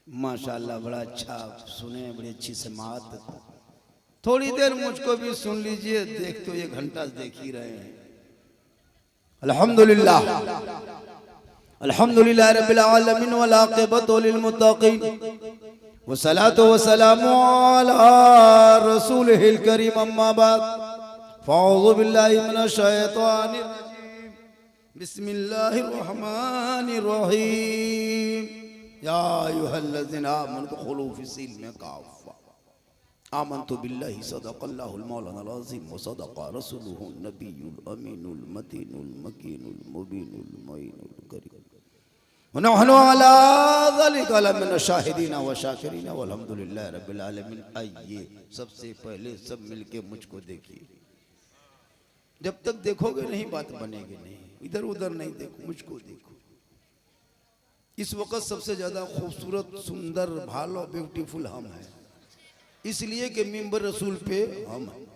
माशाल्लाह बड़ा अच्छा सुने, बड़ी अच्छी समात। थोड़ी देर मुझको भी सुन लीजिए, देख तो ये घंटा देख ही रहे हैं। अल्हम्दुलिल्लाह अल्हम्दुलिल्लाह रब्बिल आलमीन वल आक़िबतु लिल मुत्तक़ीन वस्सलातु वस्सलामु अला रसूलिहिल करीम अम्मा बाद फ़अऊज़ु बिल्लाहि मिनश शैतानिर रजीम बिस्मिल्लाहिर रहमानिर रहीम या अय्युहल्लज़ीना आमनु दुख़ुलू फ़िस्सिल्मि काफ़्फ़ा आमन्तु बिल्लाहि सदक़ल्लाहुल मौलानाल अज़ीम व सदक़ा रसूलुहुन नबियुल अमीनुल मतीनुल मकीनुल मुबीनुल मुईनुल करीम व नहनु अला ज़ालिका लमिन शाहिदीन व शाकिरीन वल्हम्दुलिल्लाहि रब्बिल आलमीन। आइए सबसे पहले सब मिलके मुझको देखिए। जब तक देखोगे नहीं बात बनेगी नहीं, इधर उधर नहीं देखो, मुझको देखो। इस वक्त सबसे ज्यादा खूबसूरत सुंदर भालो ब्यूटीफुल हम हैं, इसलिए कि मिंबर रसूल पे हम हैं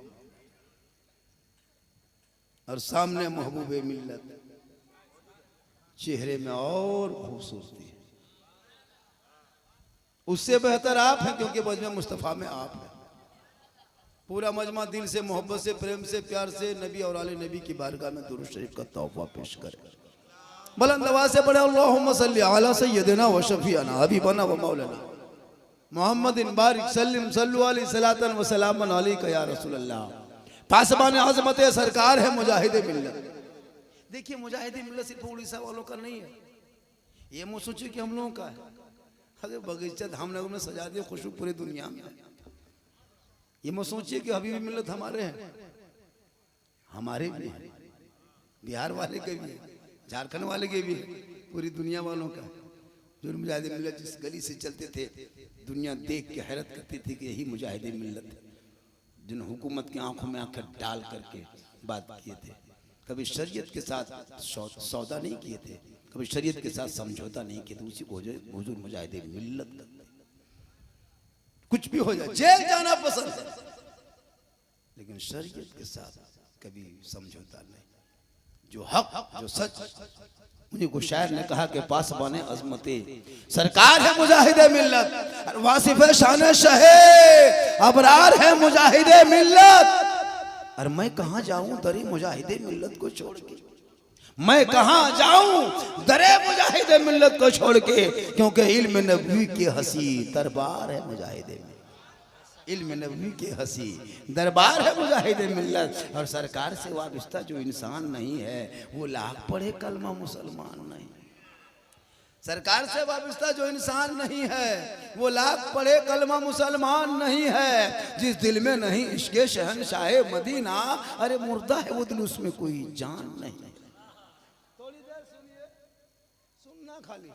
और सामने महबूबे मिल्लत, चेहरे में और खूबसूरती है। उससे बेहतर आप हैं, क्योंकि मजमा मुस्तफ़ा में आप हैं। पूरा मजमा दिल से मोहब्बत से प्रेम से प्यार से नबी और आले नबी की बारगाह में दुरूद शरीफ का तोहफा पेश करे। बुलंद आवाज़ से पढ़े अल्लाहुम्मा सल्ली अला सय्यदिना व शफीअना हबीबना व मौलाना मोहम्मदिन बारिक सल्लिम सल्लु अलैहि सलातन व सलामन अलैका या रसूलल्लाह। पासबान आज़मत सरकार है मुजाहिद मिल्लत। देखिए मुजाहिद मिल्लत सिर्फ उड़ीसा वालों का नहीं है, ये मुँह सोचिए कि हम लोगों का है। अगर बगीचा धामनगर में सजा दिए खुशबू पूरी दुनिया में। ये मत सोचिए कि हबीबी मिल्लत हमारे हैं, हमारे भी हैं, बिहार वाले के भी है, झारखंड वाले के भी है, पूरी दुनिया वालों का। जो मुजाहिद मिल्लत जिस गली से चलते थे दुनिया देख के हैरत करती थी कि यही मुजाहिद मिल्लत है। जिन हुकूमत की आंखों में आंखें डाल करके बात किए थे, कभी शरीयत के साथ सौदा नहीं किए थे, कभी शरीयत के साथ समझौता नहीं किए थे। उसी को हुजूर मुजाहिद मिल्लत करते। कुछ भी हो जाए, जेल जाना पसंद है, लेकिन शरीयत के साथ कभी समझौता नहीं। जो हक जो सच, मुझे को शायर ने कहा कि पास बने अजमते सरकार है मुजाहिद मिल्लत, वासिफ शान शहे अबरार है मुजाहिद मिल्लत। और मैं कहां जाऊं दरे मुजाहिद मिल्लत को छोड़ के, मैं कहां जाऊं दरे मुजाहिद मिल्लत को छोड़ के, क्योंकि इल्म नबवी के हसी दरबार है मुजाहिद मिल्लत। इल्म नबवी के हसी दरबार है मुजाहिद मिल्लत। और सरकार से वाबस्ता जो इंसान नहीं है वो लाख पढ़े कलमा मुसलमान नहीं। सरकार से वाबस्ता जो इंसान नहीं है वो लाख पढ़े कलमा मुसलमान नहीं है। जिस दिल में नहीं इश्क़ शहंशाह मदीना, अरे मुर्दा है वो दिल, उसमें कोई जान नहीं। थोड़ी देर सुनिए, सुनना खाली,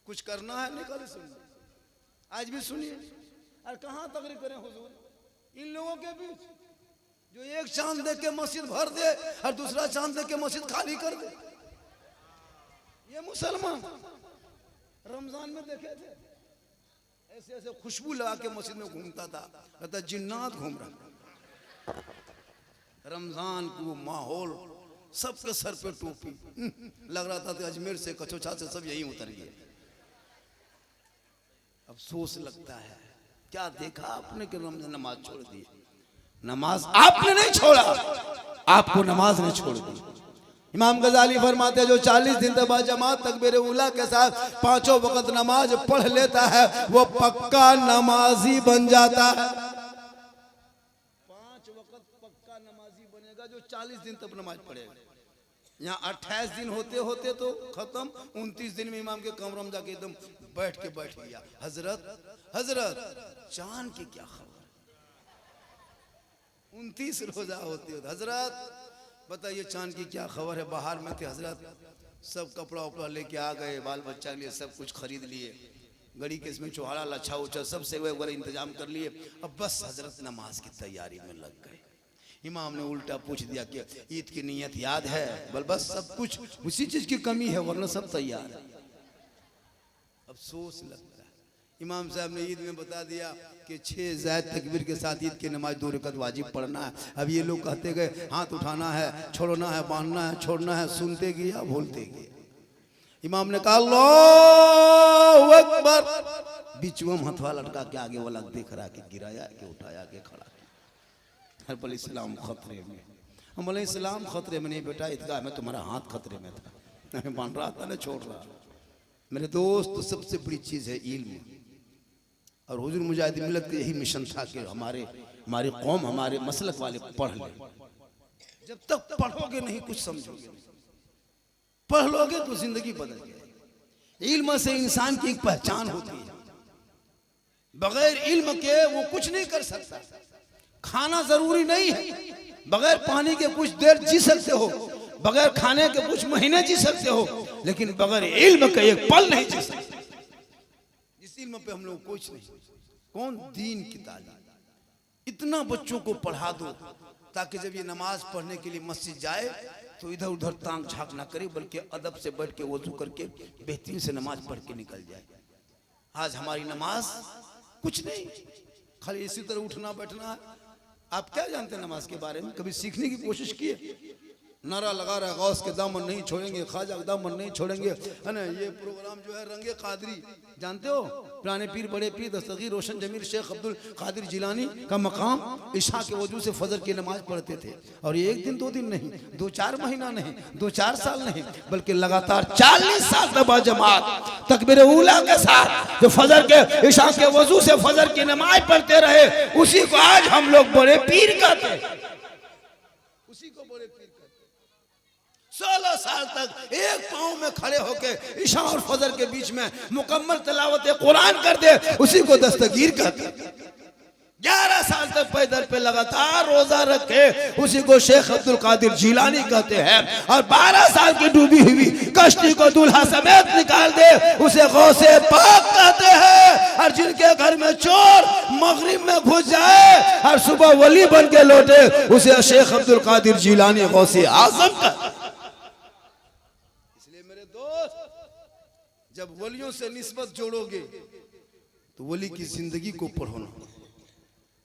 कुछ करना है निकल सुनिए। आज भी सुनिए। और कहाँ तकरीर करें हुजूर इन लोगों के बीच जो एक चांद देख के मस्जिद भर दे और दूसरा चांद देख के मस्जिद खाली कर दे। ये मुसलमान रमजान में देखे थे ऐसे ऐसे खुशबू लगा के मस्जिद में घूमता था, कहता जिन्नात घूम रहा। रमजान को माहौल, सबके सर पे टोपी, लग रहा था कि अजमेर से कचौचा से सब यही उतर गए। अफसोस लगता है, क्या देखा आपने कि रमजान नमाज छोड़ दी। नमाज आपने नहीं छोड़ा, आपको नमाज ने छोड़ दी। इमाम गजाली फरमाते जो 40 दिन तक जमात तकबीर उला के साथ 5 वक्त नमाज पढ़ लेता है वो पक्का नमाजी बन जाता है। 5 वक्त पक्का नमाजी बनेगा जो 40 दिन तक नमाज पढ़ेगा। यहाँ 28 दिन होते होते तो खत्म, 29 दिन में इमाम के कमरे में जाके एकदम बैठ गया। हजरत हजरत चांद की क्या खबर, 29 रोजा होते हो हजरत बताइए चांद की क्या खबर है। बाहर में थे हजरत, सब कपड़ा उपड़ा लेके आ गए, बाल बच्चा के लिए सब कुछ खरीद लिए, गड़ी के इसमें चौहाड़ा लच्छा उच्छा सब सेवे वगैरह इंतजाम कर लिए। अब बस हजरत नमाज की तैयारी में लग गए। इमाम ने उल्टा पूछ दिया कि ईद की नियत याद है? बस सब कुछ उसी चीज की कमी है, वरना सब तैयार है। अफसोस लगता है, इमाम साहब ने ईद में बता दिया कि 6 ज़ायद तकबीर के साथ ईद की नमाज 2 रकात वाजिब पढ़ना है। अब ये लोग कहते गए हाथ उठाना है, छोड़ना है, बांधना है, छोड़ना है, सुनते गए या भूलते गए। इमाम ने कहा अल्लाह अल्लाहु अकबर, बिचुआ हथवा लटका के आगे वाला देख रहा के गिराया के उठाया के खड़ा। हर बोले इस्लाम खतरे में। हम बोले इस्लाम खतरे में नहीं बेटा, ईदगाह में तुम्हारा हाथ खतरे में था, मैं मान रहा था ना, छोड़ रहा। मेरे दोस्त, सबसे बड़ी चीज है इल्म। और हुजूर मुजाहिद मिल्लत का यही मिशन था कि हमारी कौम, हमारे मसलक वाले पढ़ ले। जब तक पढ़ोगे नहीं कुछ समझोगे, पढ़ लोगे तो जिंदगी बदल जाएगी। इल्म से इंसान की एक पहचान होती है, बगैर इल्म के वो कुछ नहीं कर सकता। खाना जरूरी नहीं है, बगैर पानी के कुछ देर जी सकते हो, बगैर खाने के कुछ महीने जी सकते हो, लेकिन बगैर इल्म के एक पल नहीं जी सकते। जिस इल्म पे हम लोग कुछ नहीं, कौन दीन की तालीम। इतना बच्चों को पढ़ा दो ताकि जब ये नमाज पढ़ने के लिए मस्जिद जाए तो इधर उधर तांग झांक ना करे, बल्कि अदब से बैठ के वजू करके बेहतरीन से नमाज पढ़ के निकल जाए। आज हमारी नमाज कुछ नहीं, खाली इसी तरह उठना बैठना है। आप क्या जानते हैं नमाज के बारे में? कभी सीखने की कोशिश किए? नारा लगा रहा है गौस के दामन नहीं छोड़ेंगे, ख्वाजा के दामन नहीं छोड़ेंगे, है ना। ये प्रोग्राम जो है रंगे कादरी, जानते हो, पुराने पीर बड़े पीर दस्तगीर रोशन जमीर शेख अब्दुल कादिर जिलानी का मकाम इशा के वजू से फजर की नमाज पढ़ते थे। और ये एक दिन दो दिन नहीं, 2-4 महीना नहीं, 2-4 साल नहीं, बल्कि लगातार 40 साल तक जमात तकबीर उला के साथ जो फजर के इशा के वजू से फजर की नमाज पढ़ते रहे, उसी को आज हम लोग बड़े पीर कहते हैं। उसी को बड़े पीर 16 साल तक एक पांव में खड़े होकर इशा और फजर के बीच में मुकम्मल तिलावत कुरान कर दे, उसी को दस्तगीर कहते। 11 साल तक पैदल पे लगातार रोजा रखे, उसी को शेख अब्दुल कादिर जिलानी कहते हैं। और 12 साल की डूबी हुई कश्ती को दूल्हा समेत निकाल दे, उसे गौसे पाक कहते हैं। और जिनके घर में चोर मगरिब में घुस जाए और सुबह वली बन के लौटे, उसे शेख अब्दुल कादिर जिलानी गौसे आजम कहते। जब वलियों से निस्बत जोड़ोगे तो वली की जिंदगी को पढ़ो ना,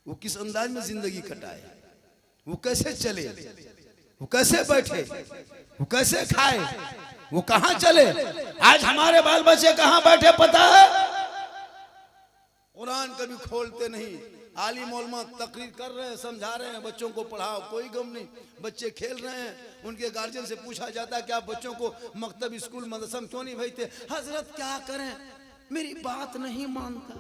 वो किस अंदाज में जिंदगी कटाए, वो कैसे चले, वो कैसे बैठे, वो कैसे खाए, वो कहां चले। आज हमारे बाल बच्चे कहां बैठे पता है? कुरान कभी खोलते नहीं। आलिम मौलमा तकरीर कर रहे हैं, समझा रहे हैं, बच्चों को पढ़ाओ, कोई गम नहीं। बच्चे खेल रहे हैं, उनके गार्जियन से पूछा जाता है कि आप बच्चों को मकतब स्कूल मदरसा क्यों नहीं भेजते? हजरत क्या करें, मेरी बात नहीं मानता।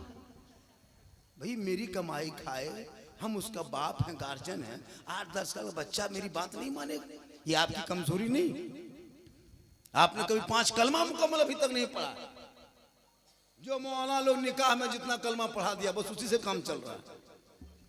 भाई मेरी कमाई खाए, हम उसका बाप हैं, गार्जियन हैं। 8-10 साल का बच्चा मेरी बात नहीं मानेगा, ये आपकी कमजोरी नहीं। आपने कभी 5 कलमा मुकम्मल अभी तक नहीं पढ़ा। जो मौलाना लोग निकाह में जितना कलमा पढ़ा दिया बस उसी से काम चल रहा है।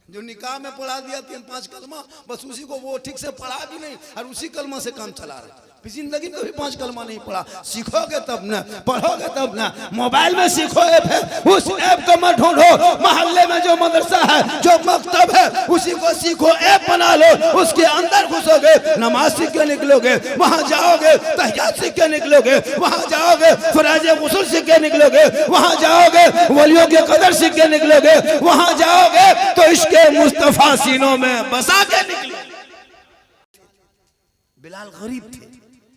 जो निकाह में पढ़ा दिया 3-5 कलमा, बस उसी को वो ठीक से पढ़ा भी नहीं और उसी कलमा से काम चला रहे हैं। जिंदगी में कभी 5 कलमा नहीं पढ़ा। सीखोगे तब ना, पढ़ोगे तब ना। मोबाइल में सीखो ऐप है, उस ऐप को मत ढूंढो। मोहल्ले में जो मदरसा है, जो मकतब है, उसी को सीखो, ऐप बना लो, उसके अंदर घुसोगे, नमाज सीख के निकलोगे, वहां जाओगे तहियात सीख के निकलोगे, वहां जाओगे फराज गुस्ल सीख के निकलोगे, वहां जाओगे वलियों के कदर सीख के निकलोगे, वहां जाओगे तो इश्क़े मुस्तफा सीनों में बसा के निकलोगे। बिलाल गरीब थे,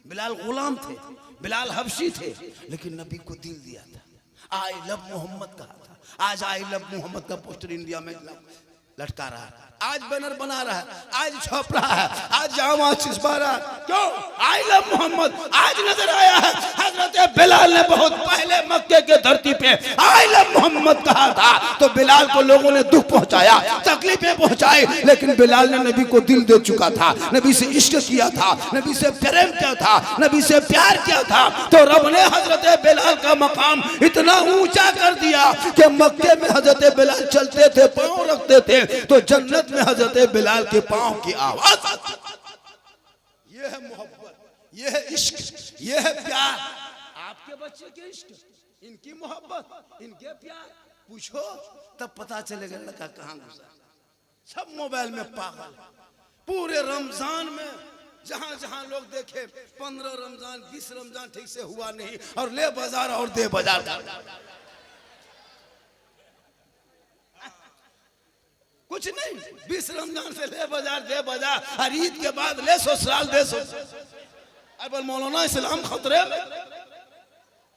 बिलाल गुलाम थे, बिलाल हबशी थे, लेकिन नबी को दिल दिया था। आई लव मोहम्मद कहा था। आज आई लव मोहम्मद का पोस्टर इंडिया में लटका रहा है, आज बैनर बना रहा है, आज छाप रहा है, आज जामा छिपा रहा है। क्यों? आई लव मोहम्मद आज नजर आया है। हजरत बिलाल ने बहुत पहले मक्के के धरती पे आई लव मोहम्मद कहा था, तो बिलाल को लोगों ने दुख पहुंचाया, तकलीफें पहुंचाई, लेकिन बिलाल ने नबी को दिल दे चुका था, नबी से इश्क किया था, नबी से प्रेम किया था, नबी से प्यार किया था। तो रब ने हजरत बिलाल का मकाम इतना ऊंचा कर दिया कि मक्के में हजरत बिलाल चलते थे, पांव रखते थे, तो जन्नत में हजरत बिलाल के पांव की आवाज आती। ये है मोहब्बत, ये है इश्क, ये है प्यार। आपके बच्चे के इश्क, इनकी मोहब्बत, इनके प्यार पूछो तब पता चलेगा लड़का कहां घुसा। सब मोबाइल में पागल। पूरे रमजान में जहां जहां लोग देखे 15 रमजान 20 रमजान ठीक से हुआ नहीं, और ले बाजार और दे बाजार। कुछ नहीं, 20 रमजान से ले बाजार दे बाजार, और ईद के बाद ले ससुराल दे ससुराल। अब मौलाना इस्लाम खतरे में,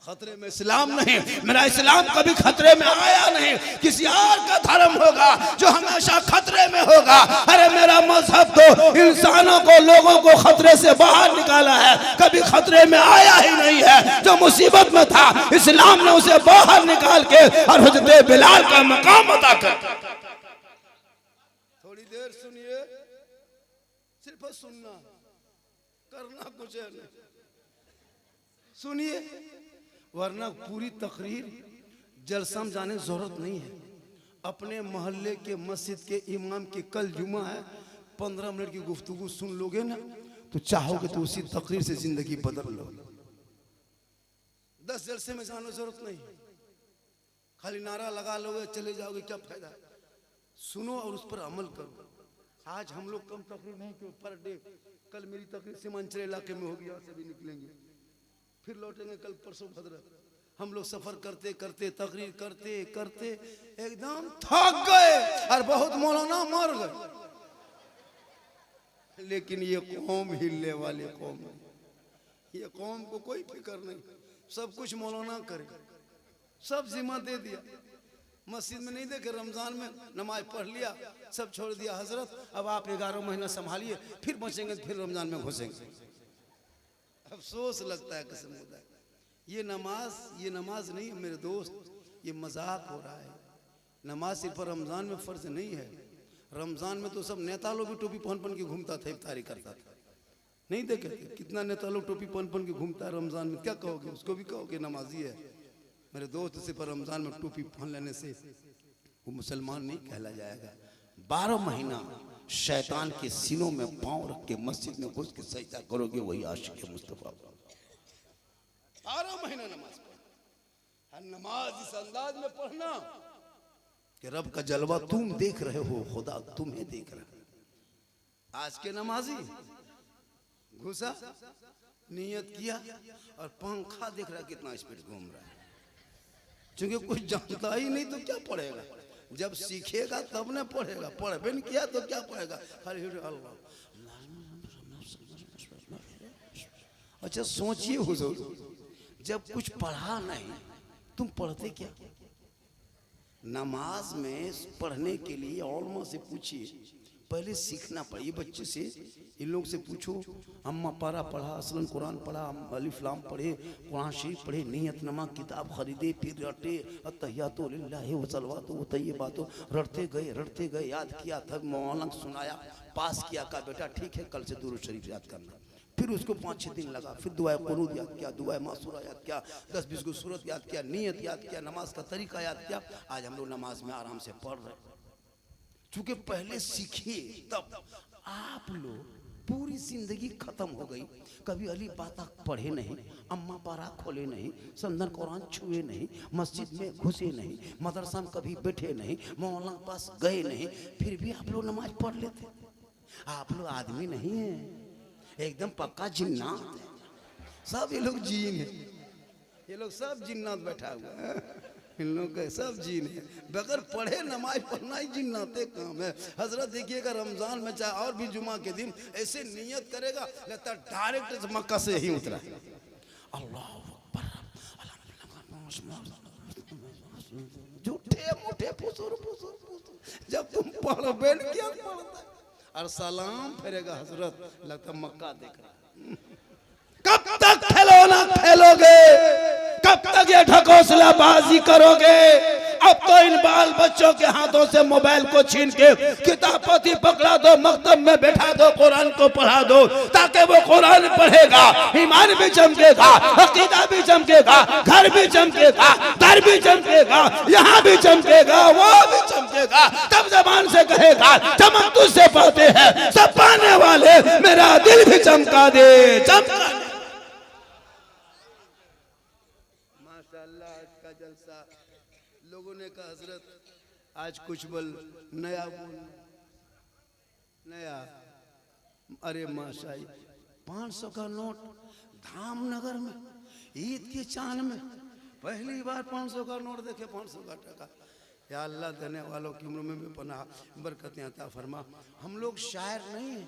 खतरे में इस्लाम नहीं, मेरा इस्लाम कभी खतरे में आया नहीं। किसी और का धर्म होगा जो हमेशा खतरे में होगा। अरे मेरा मजहब तो इंसानों को, लोगों को खतरे से बाहर निकाला है, कभी खतरे में आया ही नहीं है। जो मुसीबत में था इस्लाम ने उसे बाहर निकाल के और हज़रत बिलाल का मकाम अता कर। थोड़ी देर सुनिए, सिर्फ सुनना, करना कुछ है नहीं, सुनिए, वरना पूरी तकरीर जलसा में जाने की जरूरत नहीं है। अपने मोहल्ले के मस्जिद के इमाम की कल जुमा है, 15 मिनट की गुफ्तगू सुन लोगे ना तो चाहोगे तो उसी तकरीर से जिंदगी बदल लो। 10 जलसे में जाने की जरूरत नहीं, खाली नारा लगा लोगे चले जाओगे, क्या फायदा। सुनो और उस पर अमल करो। आज हम लोग कम तकरीर नहीं क्यों, पर डे कल मेरी तकरीर सीमांचल इलाके में होगी, यहाँ से भी निकलेंगे फिर लौटेंगे कल परसों भद्र। हम लोग सफर करते करते तकरीर करते करते एकदम थक गए और बहुत मौलाना मर गए। लेकिन ये कौम हिलने वाले कौम नहीं, ये कौम को कोई फिक्र नहीं, सब कुछ मौलाना करे, सब जिम्मा दे दिया। मस्जिद में नहीं देखे, रमजान में नमाज पढ़ लिया, सब छोड़ दिया। हजरत अब आप 11 महीना संभालिए, फिर बचेंगे फिर रमजान में घुसेंगे। अफसोस लगता है कसम खुदा, ये नमाज नहीं है मेरे दोस्त, ये मजाक हो रहा है। नमाज सिर्फ रमजान में फर्ज नहीं है। रमजान में तो सब नेता लोग भी टोपी पहन के घूमता था, इफ्तारी करता था, नहीं देखे कितना नेता लोग टोपी पहन के घूमता है रमजान में। क्या कहोगे, उसको भी कहोगे नमाजी है। मेरे दोस्त सिर्फ रमजान में टोपी पहन लेने से वो मुसलमान नहीं कहला जाएगा। 12 महीना शैतान के सीनों में पांव रख के मस्जिद में घुस के सजदा करोगे, वही आशिक मुस्तफा। 12 महीना नमाज पढ़ना, नमाज इस अंदाज में पढ़ना कि रब का जलवा तुम देख रहे हो, खुदा तुम्हें देख रहा है। आज के नमाजी घुसा, नियत किया और पंखा देख रहा है कितना स्पीड घूम रहा है, क्योंकि कुछ जानता ही नहीं तो क्या पढ़ेगा। जब सीखेगा तब न पढ़ेगा, पढ़बे नहीं किया तो क्या पढ़ेगा, खाली अल्लाह। अच्छा सोचिए हुजूर, जब कुछ पढ़ा नहीं तुम पढ़ते क्या। नमाज में पढ़ने के लिए औलमा से पूछिए, पहले सीखना पड़े। बच्चे से, इन लोग से पूछो, अम्मा पारा पढ़ा, असलन कुरान पढ़ा, अलिफ लाम पढ़े, कुरान शरीफ पढ़े, नियतनमा किताब खरीदे, फिर रटे, अत्तहियातु लिल्लाहि व सलवातु व तय्यबातु, रटते गए, याद किया, तब मौलाना सुनाया, पास किया, का बेटा ठीक है कल से दुरूद शरीफ याद करना। फिर उसको 5-6 दिन लगा, फिर दुआए कुनूत याद किया, दुआए मासूरा याद किया, 10-20 को सूरत याद किया, नियत याद किया, नमाज का तरीका याद किया। आज हम लोग नमाज में आराम से पढ़ रहे, चूंकि पहले सीखिए तब। आप लोग पूरी जिंदगी खत्म हो गई, कभी अली बाता पढ़े नहीं, अम्मा पारा खोले नहीं, संदन कुरान छुए नहीं, मस्जिद में घुसे नहीं, मदरसा में कभी बैठे नहीं, मौलाना पास गए नहीं, फिर भी आप लोग नमाज पढ़ लेते। आप लोग आदमी नहीं है, एकदम पक्का जिन्नात है। सब ये लोग जीन है, ये लोग सब जिन्नात बैठा हुआ है, इन लोग के सब जीन है। बगैर पढ़े नमाज पढ़ना ही जिन्नाते काम है। हजरत देखिएगा रमजान में चाहे और भी जुमा के दिन ऐसे नियत करेगा, लगता डायरेक्ट मक्का से ही उतरा। अल्लाह अकबर, झूठे मूठे फुसूर, जब तुम पढ़ोगे क्या पढ़ता है और सलाम फेरेगा हजरत, लगता मक्का देख रहा। कब तक खिलौना खेलोगे, कब तक ये ढकोसलाबाजी करोगे। अब तो इन बाल बच्चों के हाथों से मोबाइल को छीन के किताब पति पकड़ा दो, मकतब में बैठा दो, कुरान को पढ़ा दो, ताकि वो कुरान पढ़ेगा, ईमान भी चमकेगा, अकीदा भी चमकेगा, घर भी चमकेगा, दर भी चमकेगा, यहाँ भी चमकेगा, वो भी चमकेगा। तब जबान से कहेगा चमक तुझसे पाते हैं सब पाने वाले, मेरा दिल भी चमका दे, चमका। माशाअल्लाह आज का जलसा, लोगों ने कहा हजरत आज कुछ बोल नया बोल, नया। अरे माशाई 500 का नोट धामनगर में ईद के चांद में पहली बार 500 का नोट देखे, 500 का टका। या अल्लाह देने वालों की उम्र में भी पनाह बरकतें अता फरमा। हम लोग शायर नहीं है,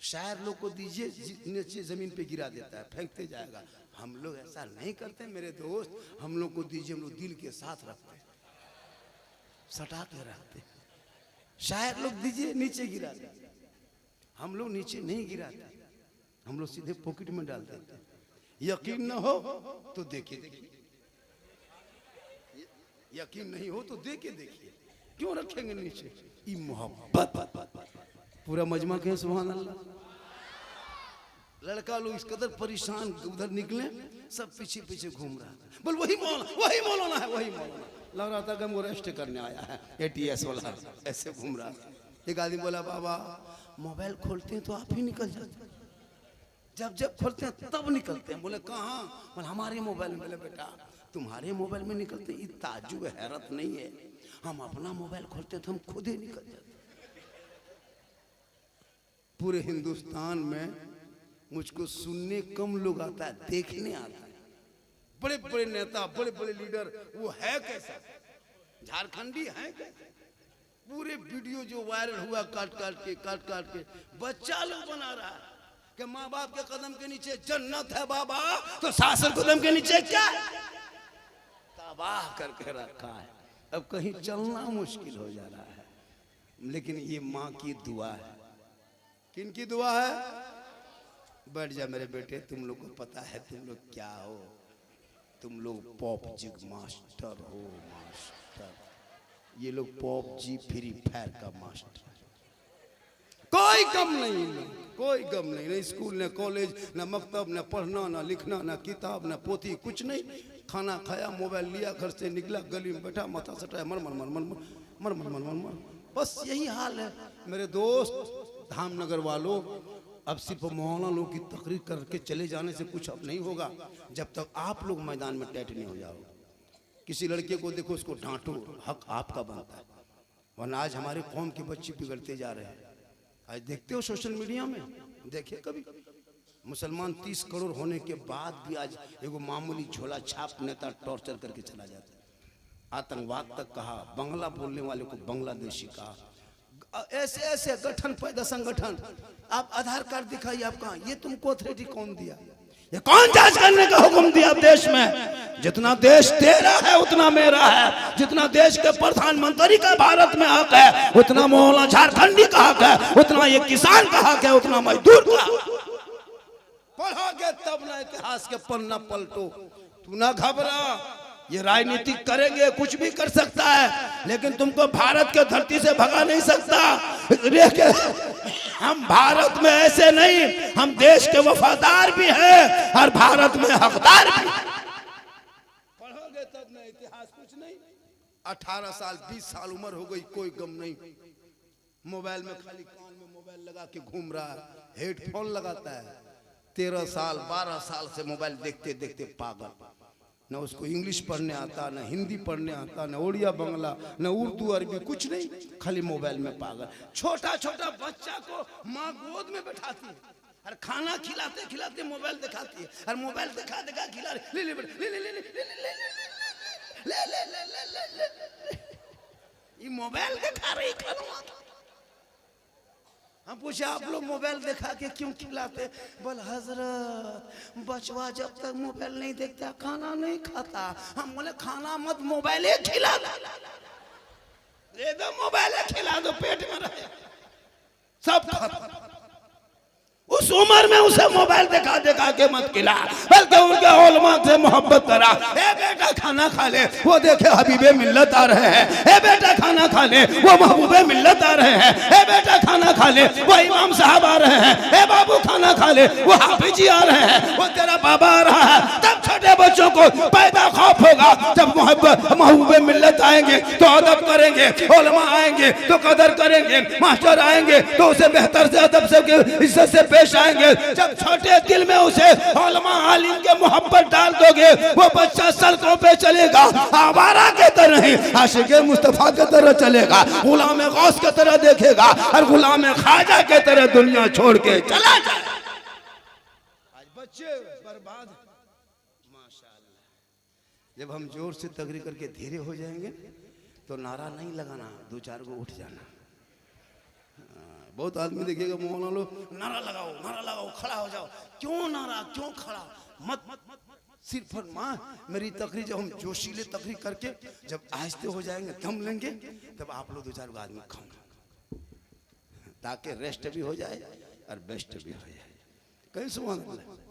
शायर लोग को दीजिए नीचे जमीन पे गिरा देता है, फेंकते जाएगा। हम लोग ऐसा नहीं करते मेरे दोस्त, हम लोग को दीजिए, हम लोग दिल के साथ रखते, सटा के रखते। शायद लोग दीजिए नीचे गिरा दे, हम लोग नीचे नहीं गिराते, हम लोग सीधे पॉकेट में डाल देते। यकीन न हो तो देखिए, यकीन नहीं हो तो देखिए, क्यों रखेंगे नीचे? ये मोहब्बत। पूरा मजमा कहें सुभान अल्लाह। लड़का लोग इस कदर परेशान, उधर निकले सब पीछे पीछे घूम रहा था, बोल वही मौलाना है, वही मौलाना। लग रहा था कि हमको रेस्ट करने आया है, ATS वाला ऐसे घूम रहा था। एक आदमी बोला बाबा मोबाइल खोलते हैं तो आप ही निकल जाते, जब खोलते हैं तब निकलते हैं। बोले कहाँ? बोले हमारे मोबाइल में। बोले बेटा तुम्हारे मोबाइल में निकलते, ये ताज्जुब हैरत नहीं है, हम अपना मोबाइल खोलते तो हम खुद ही निकल जाते। पूरे हिंदुस्तान में मुझको सुनने कम लोग आता है, देखने आता है। बड़े बड़े नेता, बड़े बड़े लीडर, वो है कैसा? झारखंडी है कैसा? पूरे वीडियो जो वायरल हुआ काट काट के बच्चा लोग बना रहा है कि माँ बाप के कदम के नीचे जन्नत है बाबा, तो सासर कदम के नीचे क्या? तबाह करके रखा है। अब कहीं चलना मुश्किल हो जा रहा है, लेकिन ये माँ की दुआ है। किन की दुआ है? बैठ जा मेरे बेटे, तुम लोग को पता है तुम लोग क्या हो, तुम लोग पॉप जिग मास्टर हो, मास्टर। ये लोग पॉप जी फ्री फायर का मास्टर, कोई कम नहीं, कोई कम नहीं, न स्कूल न कॉलेज न मकतब, न पढ़ना न लिखना न किताब न पोथी, कुछ नहीं। खाना खाया, मोबाइल लिया, घर से निकला, गली में बैठा, माथा सटाया, मर मर मर मर मर मर मर मर मर, बस यही हाल है मेरे दोस्त। धामनगर वालों, अब सिर्फ मौलाना लोग की तकरीर करके चले जाने से कुछ अब नहीं होगा, जब तक आप लोग मैदान में टाइट नहीं हो जाओ। किसी लड़के को देखो, उसको डांटो, हक आपका बनता है, वरना आज हमारे कौम के बच्चे बिगड़ते जा रहे हैं। आज देखते हो सोशल मीडिया में, देखे कभी मुसलमान 30 करोड़ होने के बाद भी आज एगो मामूली झोला छाप नेता टॉर्चर करके चला जाता है। आतंकवाद तक कहा, बांग्ला बोलने वाले को बांग्लादेशी कहा, ऐसे ऐसे गठन पैदा संगठन। आप आधार कार्ड दिखाइए, आप कहाँ? ये तुमको अथॉरिटी कौन दिया? ये कौन जांच करने का हुक्म दिया देश में? जितना देश तेरा है उतना मेरा है, जितना देश के प्रधानमंत्री का भारत में हक है, उतना मौलाना झारखंडी का हक है, उतना ये किसान का हक है, उतना मजदूर का। पढ़ोगे तब ना इतिहास के पन्ना पलटो। तू ना घबरा, ये राजनीति करेंगे, कुछ भी कर सकता है, लेकिन तुमको भारत के धरती से भगा नहीं सकता। हम भारत में ऐसे नहीं, हम देश के वफादार भी हैं और भारत में हकदार भी। पढ़ोगे तब ना, इतिहास कुछ नहीं। 18 साल 20 साल उम्र हो गई, कोई गम नहीं। मोबाइल में खाली कान में मोबाइल लगा के घूम रहा है, हेडफोन लगाता है। 13 साल 12 साल से मोबाइल देखते देखते पागल। न उसको इंग्लिश पढ़ने आता, न हिंदी पढ़ने आता, न उड़िया बंगला, न उर्दू अरबी, कुछ नहीं, खाली मोबाइल में पागल। छोटा छोटा बच्चा को माँ गोद में बैठाती है और खाना खिलाते खिलाते मोबाइल दिखाती है, और मोबाइल दिखा दिखा खिला ले ले ले ले ले ले ले। ये मोबाइल दिखा रही खाना। हम पूछे आप लोग मोबाइल दिखा के क्यों खिलाते? बोल हजरत बचवा जब तक मोबाइल नहीं देखता खाना नहीं खाता। हम बोले खाना मत, मोबाइल खिला दे दो, मोबाइल खिला दो, पेट में रहे सब खत्म। उस उम्र में उसे मोबाइल दिखा दिखा के मत खिला, बल्कि उनके उलमा से मोहब्बत करा। ए बेटा खाना खा ले, वो देखे हबीबे मिल्लत आ रहे हैं। ए बेटा खाना खा ले, वो महबूबे मिल्लत आ रहे हैं। ए बेटा खाना खा ले, वो इमाम साहब आ रहे हैं। ए बाबू खाना खा ले, वो हाफिजी आ रहे हैं, वो तेरा बाबा आ रहा है। तब छोटे बच्चों को पैदा खौफ होगा, जब मोहब्बत महबूबे मिल्लत आएंगे तो अदब करेंगे, उलमा आएंगे तो कदर करेंगे, मास्टर आएंगे तो उसे बेहतर से अदब से इज्जत से पेश आएंगे। जब छोटे दिल में उसे उलमा आलिम के मोहब्बत डाल दोगे, वो बच्चा सड़कों पे चलेगा, आवारा के तरह ही आशिक़े मुस्तफा के तरह चलेगा, गुलाम गौस के तरह देखेगा और गुलाम ख्वाजा के तरह दुनिया छोड़ के चला जाए। आज बच्चे बर्बाद। माशाअल्लाह, जब हम जोर से तकरीर करके धीरे हो जाएंगे तो नारा नहीं लगाना, 2-4 को उठ जाना। बहुत आदमी देखिएगा मौलाना लोग नारा लगाओ, खड़ा हो जाओ। क्यों नारा, क्यों खड़ा? मत सिर्फ फरमा मेरी तकरीर जब हम जोशीले तकरीर करके जब आहिस्ते हो जाएंगे दम लेंगे तब आप लोग 2-4 आदमी खाओगे ताकि रेस्ट भी हो जाए और बेस्ट भी हो जाए। कहीं सुभान अल्लाह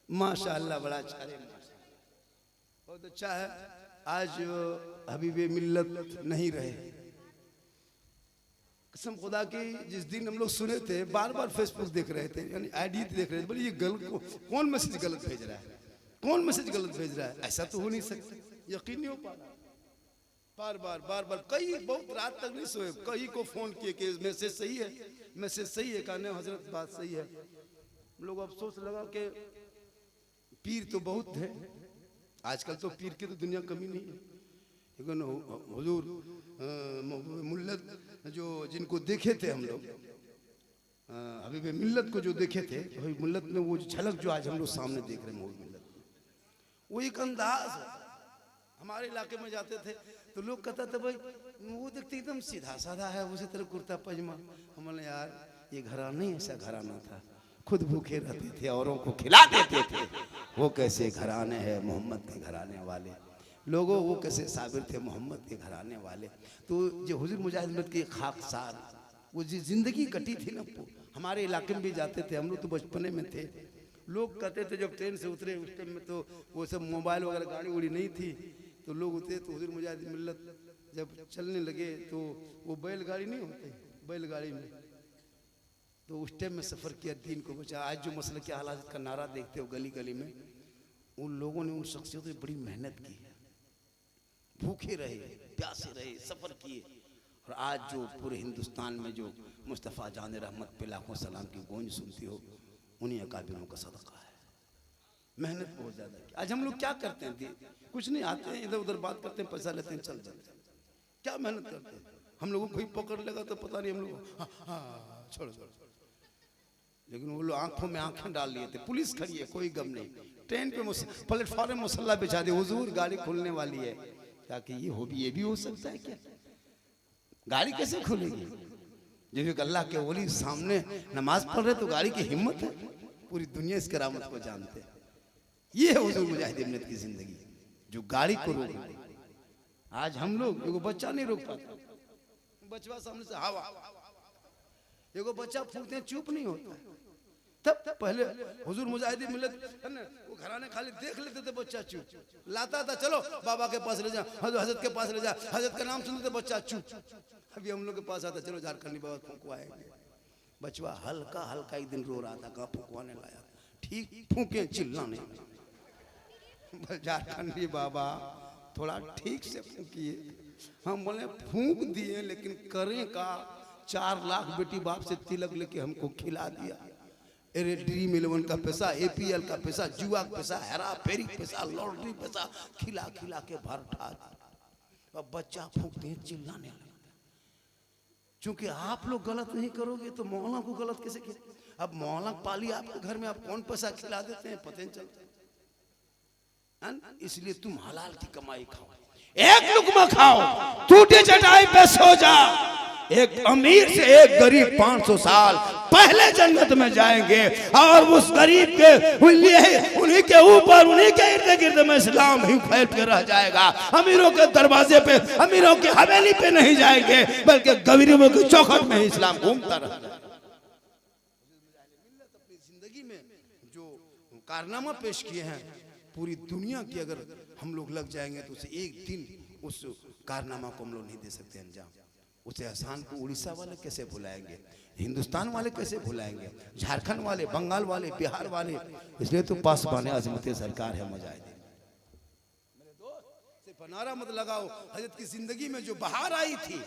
माशाअल्लाह बड़ा अच्छा है, बहुत अच्छा है। आज हबीबे मिल्लत नहीं रहे, कसम खुदा की। जिस दिन हम लोग सुने थे बार बार फेसबुक देख रहे थे, यानी आईडी देख रहे थे, बोले ये गलत कौन मैसेज गलत भेज रहा है, कौन मैसेज गलत भेज रहा है, ऐसा तो हो नहीं सकता, यकीन नहीं हो पा रहा। बार बार कई बहुत रात तक नहीं सोए, कई को फोन किए कि मैसेज सही है, मैसेज सही है, कहने हजरत बात सही है। हम लोग अफसोस लगा कि पीर तो बहुत है आजकल, तो पीर की तो दुनिया कमी नहीं है, लेकिन हुजूर मुल्लत जो जिनको देखे थे हम लोग, हबीब मिल्लत को जो देखे थे, भाई मुल्लत में वो झलक जो आज हम लोग सामने देख रहे हैं मौलवी मिल्लत, वो एक अंदाज है। हमारे इलाके में जाते थे तो लोग कहता था भाई वो देखते एकदम सीधा साधा है, उसी तरह कुर्ता पजामा। हमने यार ये घराना नहीं ऐसा घराना था, खुद भूखे रहते थे औरों को खिला देते थे, वो कैसे घराने हैं मोहम्मद के घराने वाले लोगों, वो कैसे साबिर थे मोहम्मद के घराने वाले। तो जो हुजूर मुजाहिद की खाकसार वो जी जिंदगी कटी थी ना, हमारे इलाके में भी जाते थे हम लोग, तो बचपने में थे, लोग कहते थे जब ट्रेन से उतरे उस टाइम में तो वो सब मोबाइल वगैरह गाड़ी उड़ी नहीं थी, तो लोग उतरे तो हुजूर मुजाहिद मिल्लत जब चलने लगे तो वो बैलगाड़ी नहीं होती, बैलगाड़ी में तो उस टाइम में सफ़र किया, दीन को बचा। आज जो मसले के हालात का नारा देखते हो गली गली में, उन लोगों ने उन शख्सियतों ने बड़ी मेहनत की है, भूखे रहे प्यासे रहे सफ़र किए, और आज जो पूरे हिंदुस्तान में जो मुस्तफ़ा जान रहमत पे लाखों सलाम की गूंज सुनती हो, उन्हीं अकाबिरों का सदका है। मेहनत बहुत ज़्यादा की। आज हम लोग क्या करते हैं, कुछ नहीं, आते हैं इधर उधर बात करते हैं, पैसा लेते हैं, चल जाते हैं, क्या मेहनत करते हैं। हम लोगों को कोई पकड़ लेगा तो पता नहीं हम लोग छोड़ छोड़, लेकिन वो लोग आंखों में आंखें डाल लिए थे, पुलिस खड़ी है कोई गम नहीं, ट्रेन पे प्लेटफॉर्म में मुसल्ला बिछा दे, हुजूर गाड़ी खुलने वाली है, क्या कि ये भी हो सकता है क्या, गाड़ी कैसे खुलेगी। जब अल्लाह के वली सामने नमाज पढ़ रहे तो गाड़ी की हिम्मत है, पूरी दुनिया इस करामत को जानते हैं। ये है हुजूर मुजाहिद मिल्लत की जिंदगी जो गाड़ी को रोक दे। आज हम लोग एगो बच्चा नहीं रोक पाता, बचवा सामने से हवा, एगो बच्चा फूकते हैं चुप नहीं होता है। तब पहले हुजूर मुजाहिद मिल्लत है ना, वो घराने खाली देख लेते थे बच्चा चुप, लाता था चलो बाबा के पास ले जा, हजरत के पास ले जा, हजरत का नाम सुनते बच्चा चुप। अभी हम लोग के पास आता चलो झारखंडी बाबा फूंकवाएंगे, बचवा हल्का हल्का एक दिन रो रहा था, कहाँ फूंकवाने लाया, ठीक फूके चिल्लाने, झारखंडी बाबा थोड़ा ठीक से फूकिए। हम बोले फूंक दिए लेकिन करें का, 4 लाख बेटी बाप से तिलक लेके हमको खिला दिया, ड्रीम 11 का पैसा, APL का पैसा, जुआ का पैसा, हेरा फेरी पैसा, लॉटरी पैसा खिला खिला के भर ठार, अब बच्चा फूकते हैं चिल्लाने लगता। चूंकि आप लोग गलत नहीं करोगे तो मौला को गलत कैसे किया। अब मौला पाली आपके घर में, आप कौन पैसा खिला देते हैं पता नहीं चलता, इसलिए तुम हलाल की कमाई खाओ, एक लुकमा खाओ, टूटे चटाई पे सो जा। एक अमीर से एक गरीब 500 साल पहले जन्नत में जाएंगे, और उस गरीब के उन्हीं के ऊपर उन्हीं के इर्द गिर्द में इस्लाम ही फैल के रह जाएगा। अमीरों के दरवाजे पे, अमीरों की हवेली पे नहीं जाएंगे, बल्कि गरीबों की चौखट में ही इस्लाम घूमता रहेगा। अपनी जिंदगी में जो कारनामा पेश किए हैं, पूरी दुनिया की अगर हम लोग लग जाएंगे तो उसे एक दिन उस कारनामा को हम लोग नहीं दे सकते अंजाम। उसे एहसान को उड़ीसा वाले कैसे भुलाएंगे, हिंदुस्तान वाले कैसे भुलाएंगे, झारखंड वाले, बंगाल वाले, बिहार वाले। इसलिए तो पासवाने अजमत सरकार है मुजाहिद। मेरे दोस्त सिर्फ नारा मत लगाओ, हजरत की जिंदगी में जो बहार आई थी,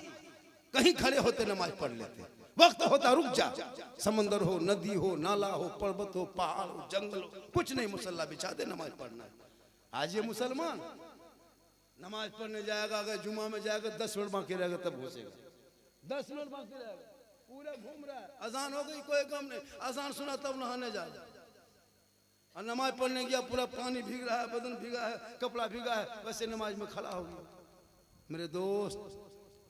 कहीं खड़े होते नमाज पढ़ लेते, वक्त होता रुक जा, समंदर हो, नदी हो, नाला हो, पर्वत हो, पहाड़ हो, जंगल हो, कुछ नहीं, मुसल्ला बिछा दे नमाज पढ़ना। आज ये मुसलमान नमाज पढ़ने जाएगा, अगर जुमा में जाएगा 10 मिनट बाकी रहेगा तब घुसेगा, 10 मिनट बाकी रहेगा, पूरा घूम रहा है। अजान हो गई कोई काम नहीं, अजान सुना तब नहाने जा, और नमाज पढ़ने गया पूरा पानी भीग रहा है, बदन भीगा है, कपड़ा भीगा है, वैसे नमाज में खड़ा हो गया। मेरे दोस्त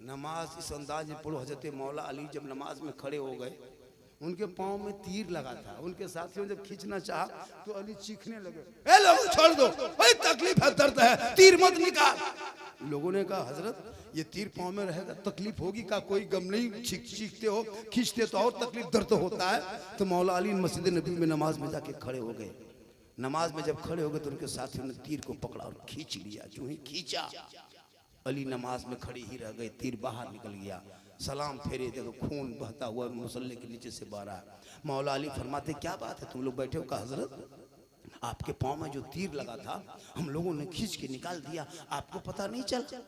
नमाज इस अंदाज में पढ़ो, हजरत मौला अली जब नमाज में खड़े हो गए, उनके पांव में तीर लगा था। उनके साथियों जब खींचना चाहा तो अली चीखने लगे, ए लोगों छोड़ दो, भाई तकलीफ है, दर्द है, तीर मत निकाल। लोगों ने कहा हजरत ये तीर पांव में रहेगा तकलीफ होगी का? कोई गम नहीं, चीखते हो खींचते तो और तकलीफ दर्द होता है। तो मौला अली मस्जिद नबी में नमाज में जाके खड़े हो गए। नमाज में जब खड़े हो गए तो उनके साथियों ने तीर को पकड़ा और खींच लिया। जो ही खींचा अली नमाज में खड़ी ही रह गए, तीर बाहर निकल गया। सलाम फेरे, देखो खून बहता हुआ मुसल्ले के नीचे से बह रहा है। मौला अली फरमाते क्या बात है तुम लोग बैठे हो? का हजरत आपके पाँव में जो तीर लगा था हम लोगों ने खींच के निकाल दिया, आपको पता नहीं चला,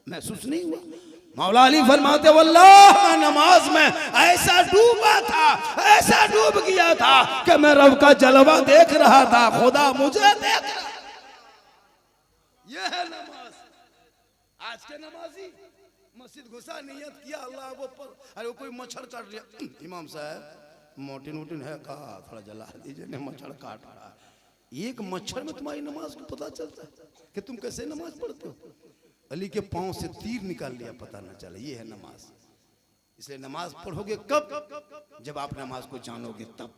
महसूस नहीं हुआ? मौला अली फरमाते वल्लाह नमाज में ऐसा डूबा था, ऐसा डूब गया था कि मैं रब का जलवा देख रहा था, खुदा मुझे देख रहा। यह है नमाज। आज के नमाजी मस्जिद घुसा, नियत किया अल्लाह अकबर, अरे वो कोई मच्छर काट लिया, इमाम साहब मोटिन वोटिन है कहा थोड़ा जला दीजिए, ने मच्छर काट रहा है। एक मच्छर में तुम्हारी नमाज को पता चलता है कि तुम कैसे नमाज पढ़ते हो। अली के पांव से तीर निकाल लिया, पता न चला। ये है नमाज। इसलिए नमाज पढ़ोगे कब? जब आप नमाज को जानोगे तब।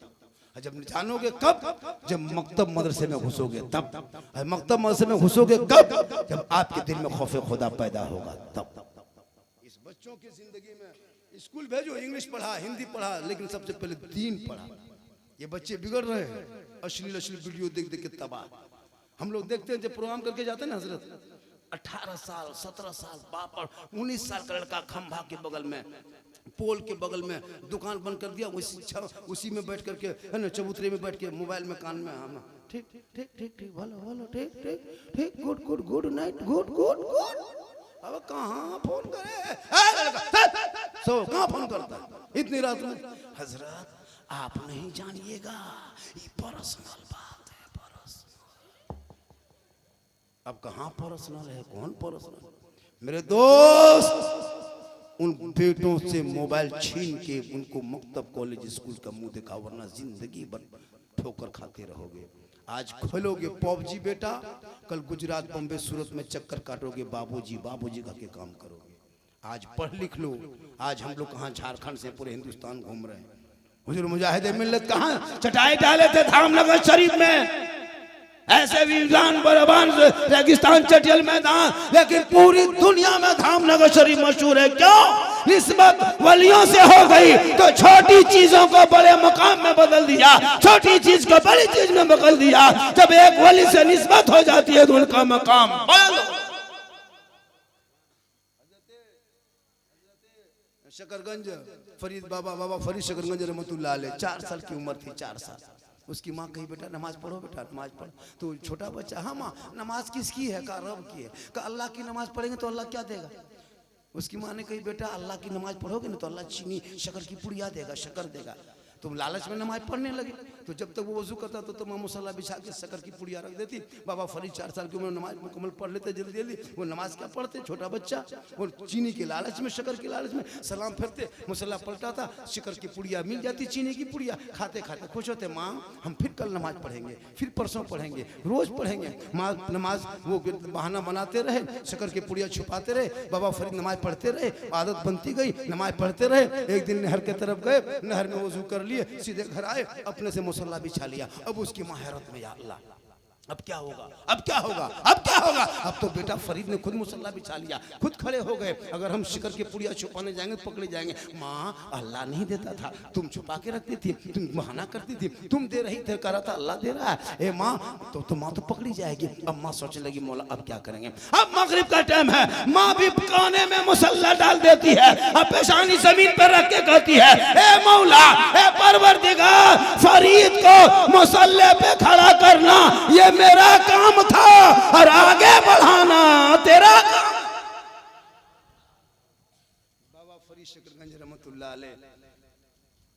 जब जानोगे कब? जब मकतब मदरसे में घुसोगे तब। मकतब मदरसे में घुसोगे कब? जब आपके दिल में खौफ खुदा पैदा होगा तब। इस बच्चों की जिंदगी में स्कूल भेजो, इंग्लिश पढ़ा, हिंदी पढ़ा, लेकिन सबसे पहले दीन पढ़ा। ये बच्चे बिगड़ रहे हैं, अश्लील अश्लील वीडियो देख देख के तबाह। हम लोग देखते हैं जब प्रोग्राम करके जाते हैं ना हजरत, 18 साल 17 साल बाप और 19 साल का लड़का खंभा के बगल में, पोल के बगल में दुकान बंद कर दिया, उसी में बैठ करके है ना, चबूतरे में बैठ के मोबाइल में कान में, हम ठीक ठीक ठीक ठीक ठीक भलो भलो ठीक ठीक ठीक good good good night good good good. अब कहाँ फोन करे, सो कहाँ फोन करता इतनी रात में? हजरत आप नहीं जानिएगा, ये पर्सनल बात है, पर्सनल। अब कहाँ पर्सनल है, कौन पर्सनल? मेरे दोस्त, उन बेटों से मोबाइल छीन के उनको मकतब कॉलेज स्कूल का मुंह दिखा, वरना जिंदगी भर ठोकर खाते रहोगे। आज खोलोगे पबजी बेटा, कल गुजरात बम्बे सूरत में चक्कर काटोगे, बाबूजी बाबूजी का के काम करोगे। आज पढ़ लिख लो। आज हम लोग कहाँ झारखंड से पूरे हिंदुस्तान घूम रहे हैं। हुजूर मुजाहिद मिल्लत कहाँ चटाई डाले थे धामनगर शरीफ में, ऐसे वीरान बरबान रेगिस्तान चटियल मैदान, लेकिन पूरी दुनिया में धामनगर शरीफ मशहूर है। क्यों? निस्बत वलियों से हो गई तो छोटी चीजों को बड़े मकाम में बदल दिया, छोटी चीज को बड़ी चीज में बदल दिया। जब एक वली से निस्बत हो जाती है तो उनका मकाम शकरगंज फरीद बाबा फरीद शकरगंज रहमतुल्लाह अलैह, 4 साल की उम्र थी, 4 साल। उसकी माँ कही बेटा नमाज पढ़ो, बेटा नमाज पढ़ो। तो छोटा बच्चा, हाँ माँ नमाज किसकी है? का रब की है। का अल्लाह की नमाज पढ़ेंगे तो अल्लाह क्या देगा? उसकी माँ ने कही बेटा अल्लाह की नमाज पढ़ोगे ना तो अल्लाह चीनी शक्कर की पुड़िया देगा, शक्कर देगा। तुम लालच में नमाज पढ़ने लगे। तो जब तक वो वजू करता तो माँ मसाला बिछा के शक्कर की पुड़िया रख देती। बाबा फरीद 4 साल की उम्र में नमाज मुकम्मल पढ़ लेते जल्दी जल्दी। वो नमाज क्या पढ़ते, छोटा बच्चा, वो चीनी के लालच में, शक्कर के लालच में सलाम फिरते, मसाला पलटा था, शक्कर की पुड़िया मिल जाती, चीनी की पुड़िया खाते खाते खुश होते। माँ हम फिर कल नमाज पढ़ेंगे, फिर परसों पढ़ेंगे, रोज पढ़ेंगे। माँ नमाज वो बहाना बनाते रहे, शक्कर की पुड़िया छुपाते रहे। बाबा फरीद नमाज पढ़ते रहे, आदत बनती गई, नमाज पढ़ते रहे। एक दिन नहर के तरफ गए, नहर में वजू कर लिए, सीधे घर आए, अपने से मुसल्ला बिछा लिया। अब उसकी माँ हैरत में, या अल्लाह अब क्या होगा, अब क्या होगा, अब क्या होगा? अब तो बेटा फरीद ने खुद मुसल्ला बिछा लिया, खुद खड़े हो गए। अगर हम शिकर की पुड़िया छुपाने जाएंगे तो पकड़े जाएंगे। माँ अल्लाह नहीं देता था, तुम छुपा के रखती थी, तुम बहाना करती थी, तुम दे रही थे, कह रहा था अल्लाह दे रहा है। ए माँ तो माँ तो पकड़ी जाएगी। अब माँ सोचने लगी मौला अब क्या करेंगे? अब मगरिब का टाइम है, माँ भी कोने में मुसल्ला डाल देती है, अब पेशानी जमीन पर रख के कहती है ए मौला, ए परवरदिगार, फरीद को मुसल्ले पे खड़ा करना ये मेरा काम था और आगे बढ़ाना तेरा काम। बाबा फरीद शकरगंज रहमतुल्लाह अलैह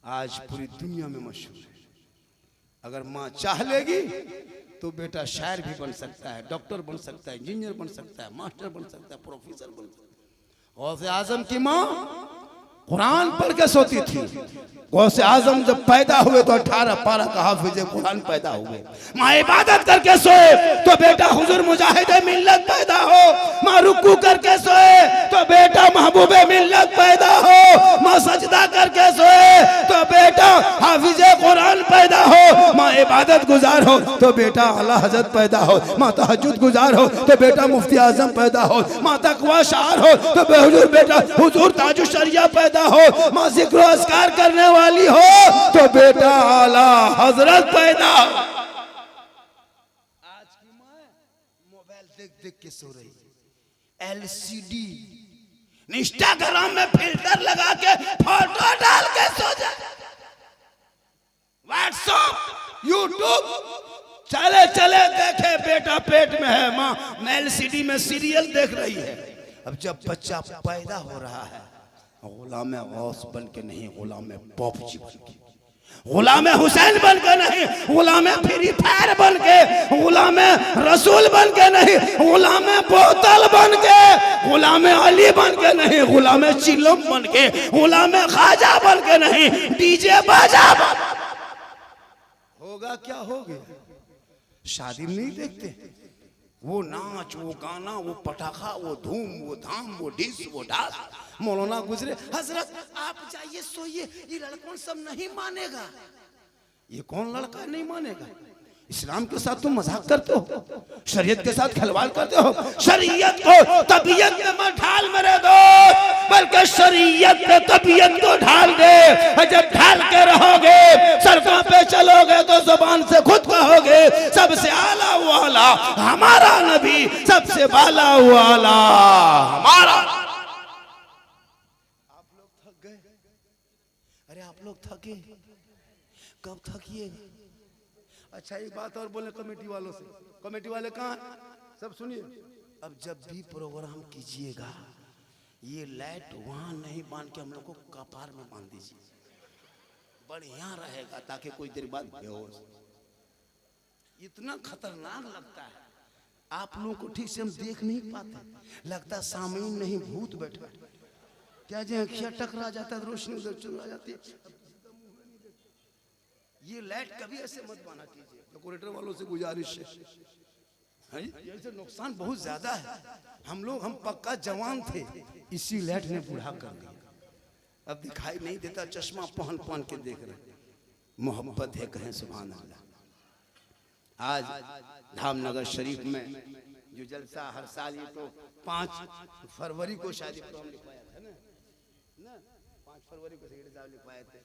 आज पूरी दुनिया में मशहूर है। अगर माँ चाह लेगी तो बेटा शायर भी बन सकता है, डॉक्टर बन सकता है, इंजीनियर बन सकता है, मास्टर बन सकता है, प्रोफेसर बन सकता है। गौसे आजम की माँ कुरान पढ़ के सोती थी। गौसे आजम जब पैदा हुए तो 18 पारा का हाफिज कुरान पैदा हुए। माँ इबादत करके सोए तो बेटा हुजूर मुजाहिद मिल्लत पैदा हो। माँ रुकू करके सोए तो बेटा महबूबे मिल्लत पैदा हो। माँ सजदा करके सोए तो बेटा इबादत गुजार हो तो बेटा आला हजरत पैदा हो, माँ तहज्जुद गुजार हो तो बेटा मुफ्ती आजम पैदा हो, माँ तकवा शार हो तो बेहुजूर बेटा हुजूर ताजुश शरिया पैदा हो, माँ जिक्र अस्कार करने वाली हो तो बेटा आला हजरत पैदा हो। आज की माँ मोबाइल देख देख के सो रही, LCD इंस्टाग्राम में फिल्टर लगा के फोटो डाल के सो जाए, व्हाट्सएप यूट्यूब चले चले देखे बेटा पेट में है, माँ LCD में सीरियल देख रही है। अब जब बच्चा पैदा हो रहा है गुलाम गौस बन के नहीं, गुलाम पॉपजी बन के, गुलाम हुसैन बन के नहीं, गुलाम फ्री फायर बन के, गुलाम रसूल बन के नहीं, गुलाम बोतल बन के, गुलाम अली बन के नहीं, गुलाम चिलम बन के, गुलाम खाजा बन के नहीं, डीजे बाजा बन। होगा क्या हो गया? शादी में नहीं देखते वो नाच वो गाना वो पटाखा वो धूम वो धाम वो डिस वो डांस। मौलाना गुजरे, हजरत आप जाइए सोइए, ये लड़कों सब नहीं मानेगा। ये कौन लड़का नहीं मानेगा? इस्लाम के साथ तुम मजाक करते हो, शरीयत के साथ खिलवाड़ करते हो। शरीयत को तबीयत में मत ढाल मेरे दोस्त, बल्कि शरीयत पे तबीयत को ढाल दे। जब ढाल के रहोगे सड़कों पे चलोगे तो जुबान से खुद कहोगे सबसे आला वाला हमारा नबी, सबसे बाला वाला हमारा। आप लोग थक गए? अरे आप लोग थके? कब थकिएगा? अच्छा एक बात और बोले कमेटी वालों से, कमेटी वाले कहाँ हैं? सब सुनिए, अब जब भी प्रोग्राम कीजिएगा ये लाइट वहां नहीं बांध के हम लोग को कपार में बांध दीजिए, बढ़िया रहेगा, ताकि कोई देर बाद बेहोश। इतना खतरनाक लगता है, आप लोगों को ठीक से हम देख नहीं पाते, लगता सामने नहीं भूत बैठा। क्या जो अखियां टकरा जाता है, रोशनी उधर चला जाती है। ये लाइट कभी ऐसे मत बना कीजिए, डेकोरेटर वालों से गुजारिश है, ये नुकसान बहुत ज्यादा है। हम पक्का जवान थे, इसी लाइट ने बूढ़ा कर दिया, अब दिखाई नहीं देता, चश्मा पहन पहन के देख रहे। मोहब्बत है, कहें सुभान अल्लाह। आज धामनगर शरीफ में जो जलसा हर साल, ये तो 5 फरवरी को शादी प्रोग्राम लिखवाया था ना, 5 फरवरी को सेक्रेटरी साहब लिखवाए थे।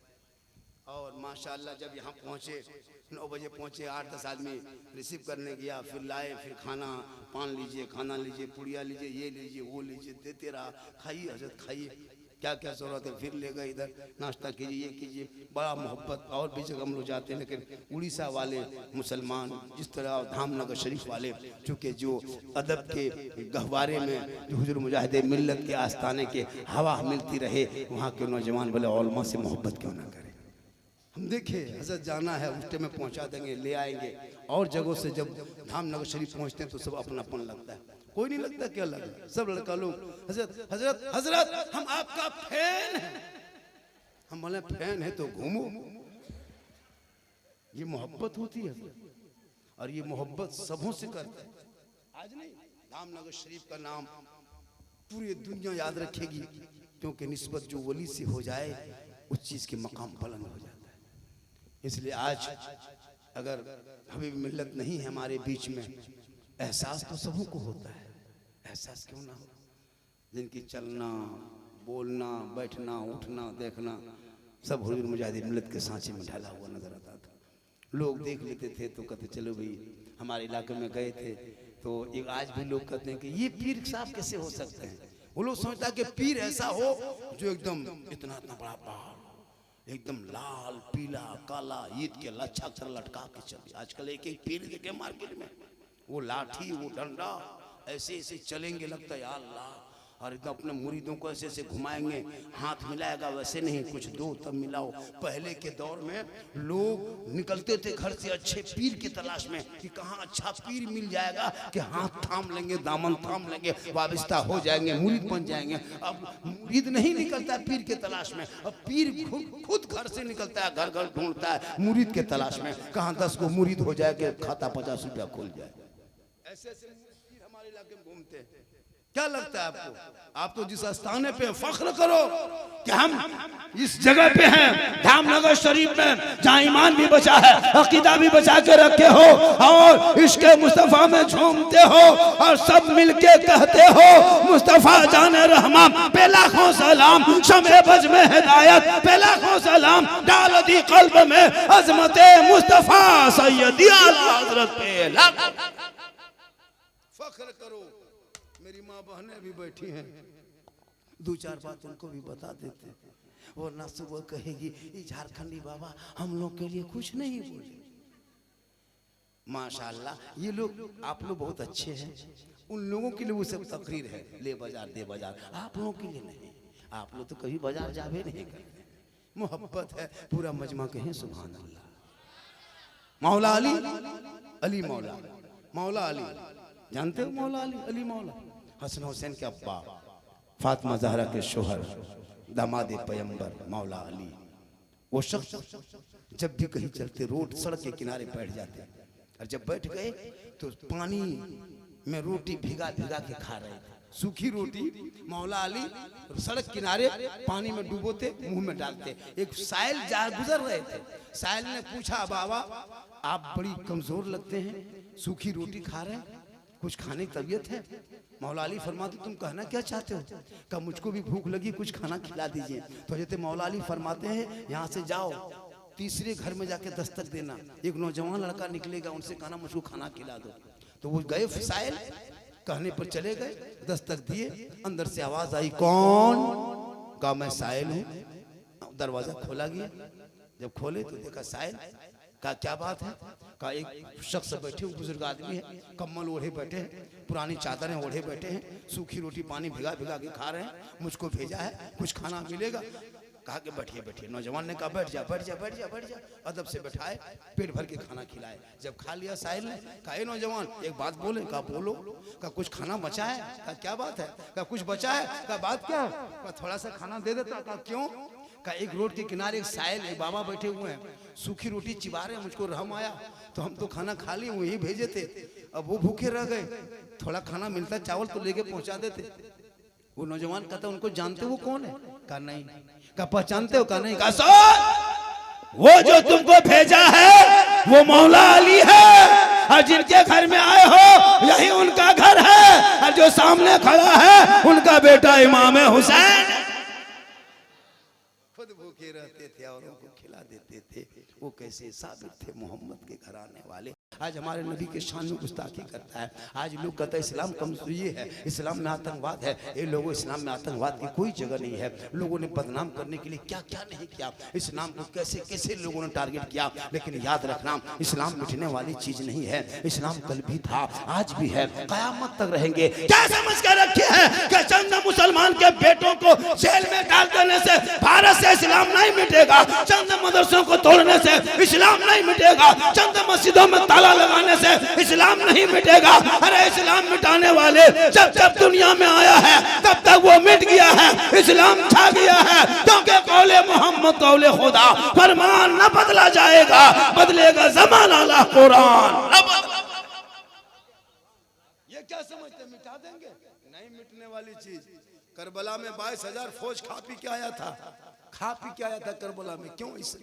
और माशाल्लाह जब यहाँ पहुँचे 9 बजे पहुँचे, 8-10 आदमी रिसीव करने गया, फिर लाए, फिर खाना, पान लीजिए, खाना लीजिए, पुड़िया लीजिए, ये लीजिए वो लीजिए, देते रहा, खाइए हजरत खाइए, क्या क्या जरूरत है, फिर ले गए इधर नाश्ता कीजिए, ये कीजिए, बड़ा मोहब्बत। और भी जगह हम लोग जाते हैं, लेकिन उड़ीसा वाले मुसलमान जिस तरह धामनगर शरीफ वाले, चूँकि जो अदब के गहवारे में जो हुजूर मुजाहिदे मिल्लत के आस्थाने के हवा मिलती रहे, वहाँ के नौजवान बोले उलमा से मोहब्बत क्यों ना करें। हम देखे हजरत जाना है उस टाइम में पहुंचा देंगे, ले आएंगे। और जगहों से जब धामनगर शरीफ पहुंचते हैं तो सब अपनापन लगता है, कोई नहीं लगता क्या लगा, सब लड़का लोग हजरत हजरत हजरत हम आपका फैन हैं। हम बोले फैन है तो घूमो, ये मोहब्बत होती है, और ये मोहब्बत सबों से करते हैं। आज नहीं, धामनगर शरीफ का नाम पूरी दुनिया याद रखेगी, क्योंकि निस्बत जो वली से हो जाए उस चीज के मकाम बुलंद हो जाता है। इसलिए आज अगर हबीब मिल्लत नहीं है हमारे बीच में, एहसास तो सबों को होता है, एहसास क्यों ना हो। जिनकी चलना बोलना बैठना उठना देखना सब हुजूर मुजाहिदे मिल्लत के सांचे में ढाला हुआ नजर आता था। लोग देख लेते थे तो कहते चलो भाई, हमारे इलाके में गए थे तो एक आज भी लोग कहते हैं कि ये पीर साहब कैसे हो सकते हैं। वो लोग सोचता है कि पीर ऐसा हो जो एकदम इतना बड़ा पहाड़, एकदम लाल पीला काला ईद के लच्छा कर लटका के चले। आजकल एक एक पीर देखे मार्केट में, वो लाठी वो डंडा ऐसे ऐसे चलेंगे, लगता है या अल्लाह, और एकदम अपने मुरीदों को ऐसे ऐसे घुमाएंगे, हाथ मिलाएगा वैसे नहीं, कुछ दो तब मिलाओ। पहले के दौर में लोग निकलते थे घर से अच्छे पीर की तलाश में कि कहाँ अच्छा पीर मिल जाएगा कि हाथ थाम लेंगे, दामन थाम लेंगे, वाबिस्ता हो जाएंगे, मुरीद बन जाएंगे। अब मुरीद नहीं निकलता है पीर के तलाश में, अब पीर खुद घर से निकलता है, घर घर ढूंढता है मुरीद के तलाश में, कहाँ 10 को मुरीद हो जाए कि खाता 50 रुपया खुल जाए। ऐसे ऐसे पीर हमारे इलाके में घूमते हैं। क्या लगता है आपको? आप तो जिस स्थान पे फख्र करो कि हम इस जगह पे हैं, धामनगर शरीफ में, जहां ईमान भी बचा है, अकीदा भी बचा के रखे हो और इसके मुस्तफा में झूमते हो और सब मिलके कहते हो मुस्तफा जाने रहमान पे लाखों सलाम, शमे बज में हिदायत पे लाखों सलाम, डाल दी कल्ब में अजमते मुस्तफा सैयदी आला हजरत पे लाखों फख्र करो। मेरी माँ बहनें भी बैठी हैं, दो चार बात उनको भी बता देते हैं, वरना सुबह कहेगी ये झारखंडी बाबा हम लोग के लिए कुछ नहीं बोले। माशाल्लाह ये लोग आप लोग बहुत अच्छे हैं, उन लोगों के लिए वो सब तकरीर है, ले बाजार दे बाजार, आप लोगों के लिए नहीं। आप लोग तो कभी बाजार जावे नहीं करते, मोहब्बत है, पूरा मजमा कहें सुभान अल्लाह। मौला अली, अली मौला, मौला अली जानते हो? मौला अली, अली मौला, हसन हुसैन के अब्बा, फातिमा ज़हरा के शोहर, दामाद पैगंबर मौला अली। वो शख्स जब भी कहीं चलते रोड सड़क के किनारे बैठ जाते, और जब बैठ गए तो पानी में रोटी भिगा भिगा के खा रहे थे, सूखी रोटी मौला अली सड़क किनारे पानी में डुबोते, मुंह में डालते। एक साइल जा गुजर रहे थे, साइल ने पूछा बाबा आप बड़ी कमजोर लगते हैं, सूखी रोटी खा रहे हैं, कुछ खाने की तबीयत है? मौला अली फरमाते तुम कहना क्या चाहते हो? कहा मुझको भी भूख लगी, कुछ खाना खिला दीजिए। तो हज़रत मौला अली फरमाते हैं यहाँ से जाओ, तीसरे घर में जाके दस्तक देना, एक नौजवान लड़का निकलेगा, उनसे कहना मुझको खाना खिला दो। तो वो गए साइल, कहने पर चले गए, दस्तक दिए, अंदर से आवाज आई कौन? कहा मैं साइल हूँ। दरवाजा खोला गया, जब खोले तो देखा साइल। कहा क्या बात है? कहा एक शख्स बैठे, बुजुर्ग आदमी है, कम्बल ओढ़े बैठे हैं, पुरानी चादरें ओढ़े बैठे हैं, सूखी रोटी पानी भिगा भिगा के खा रहे हैं, मुझको भेजा है, कुछ खाना मिलेगा? कहा कि बैठिए बैठिए। नौजवान ने कहा बैठ जा बैठ जा बैठ जा बैठ जा, अदब से बैठाए, पेट भर के खाना खिलाए। जब खा लिया साहिल ने, कहा ए नौजवान एक बात बोले? कहा बोलो। कहा कुछ खाना बचा है? कहा क्या बात है? कहा कुछ बचा है? कहा बात क्या है? कहा थोड़ा सा खाना दे देता। कहा क्यों? का एक रोड के किनारे एक साहिल, एक बाबा बैठे हुए हैं, सूखी रोटी चिबा रहे हैं, मुझको रहम आया तो हम तो खाना खा लिए, वही भेजे थे, अब वो भूखे रह गए, थोड़ा खाना मिलता चावल तो लेके पहुंचा देते। वो नौजवान कहता उनको जानते वो कौन है? कहा नहीं। कहा पहचानते हो? कहा नहीं। कहा सो वो जो तुमको भेजा है वो मौला अली है, और जिनके घर में आए हो यही उनका घर है, और जो सामने खड़ा है उनका बेटा इमाम हुसैन। खुद भूखे रहते थे और उनको खिला देते थे। वो कैसे साबित थे मोहम्मद के घराने वाले। आज हमारे नबी के शान में गुस्ताखी करता है। आज लोग कहते हैं इस्लाम कमजोरी है, इस्लाम में आतंकवाद है। ये लोगों, इस्लाम में आतंकवाद की कोई जगह नहीं है। लोगों ने बदनाम करने के लिए क्या क्या नहीं किया, इस्लाम को कैसे कैसे लोगों ने टारगेट किया। लेकिन याद रखना इस्लाम मिटने वाली चीज नहीं है। इस्लाम कल भी था, आज भी है, कयामत तक रहेंगे। क्या समझ कर रखे हैं कि चंद मुसलमान के बेटों को जेल में डाल देने से भारत से इस्लाम नहीं मिटेगा, चंद मदरसों को तोड़ने से इस्लाम नहीं मिटेगा, चंद मस्जिदों में ताला लगाने से इस्लाम नहीं मिटेगा। अरे इस्लाम मिटाने वाले जब जब दुनिया में आया है तब तक वो मिट गया है, इस्लाम छा गया है, क्योंकि कौले मोहम्मद कौले खुदा, फरमान न बदला जाएगा, बदलेगा ज़माना अल्लाह कुरान। ये क्या समझते मिटा देंगे? नहीं मिटने वाली चीज। करबला में 22,000 फौज खा पी के आया था, खा पी के आया था करबला में। क्यों? इस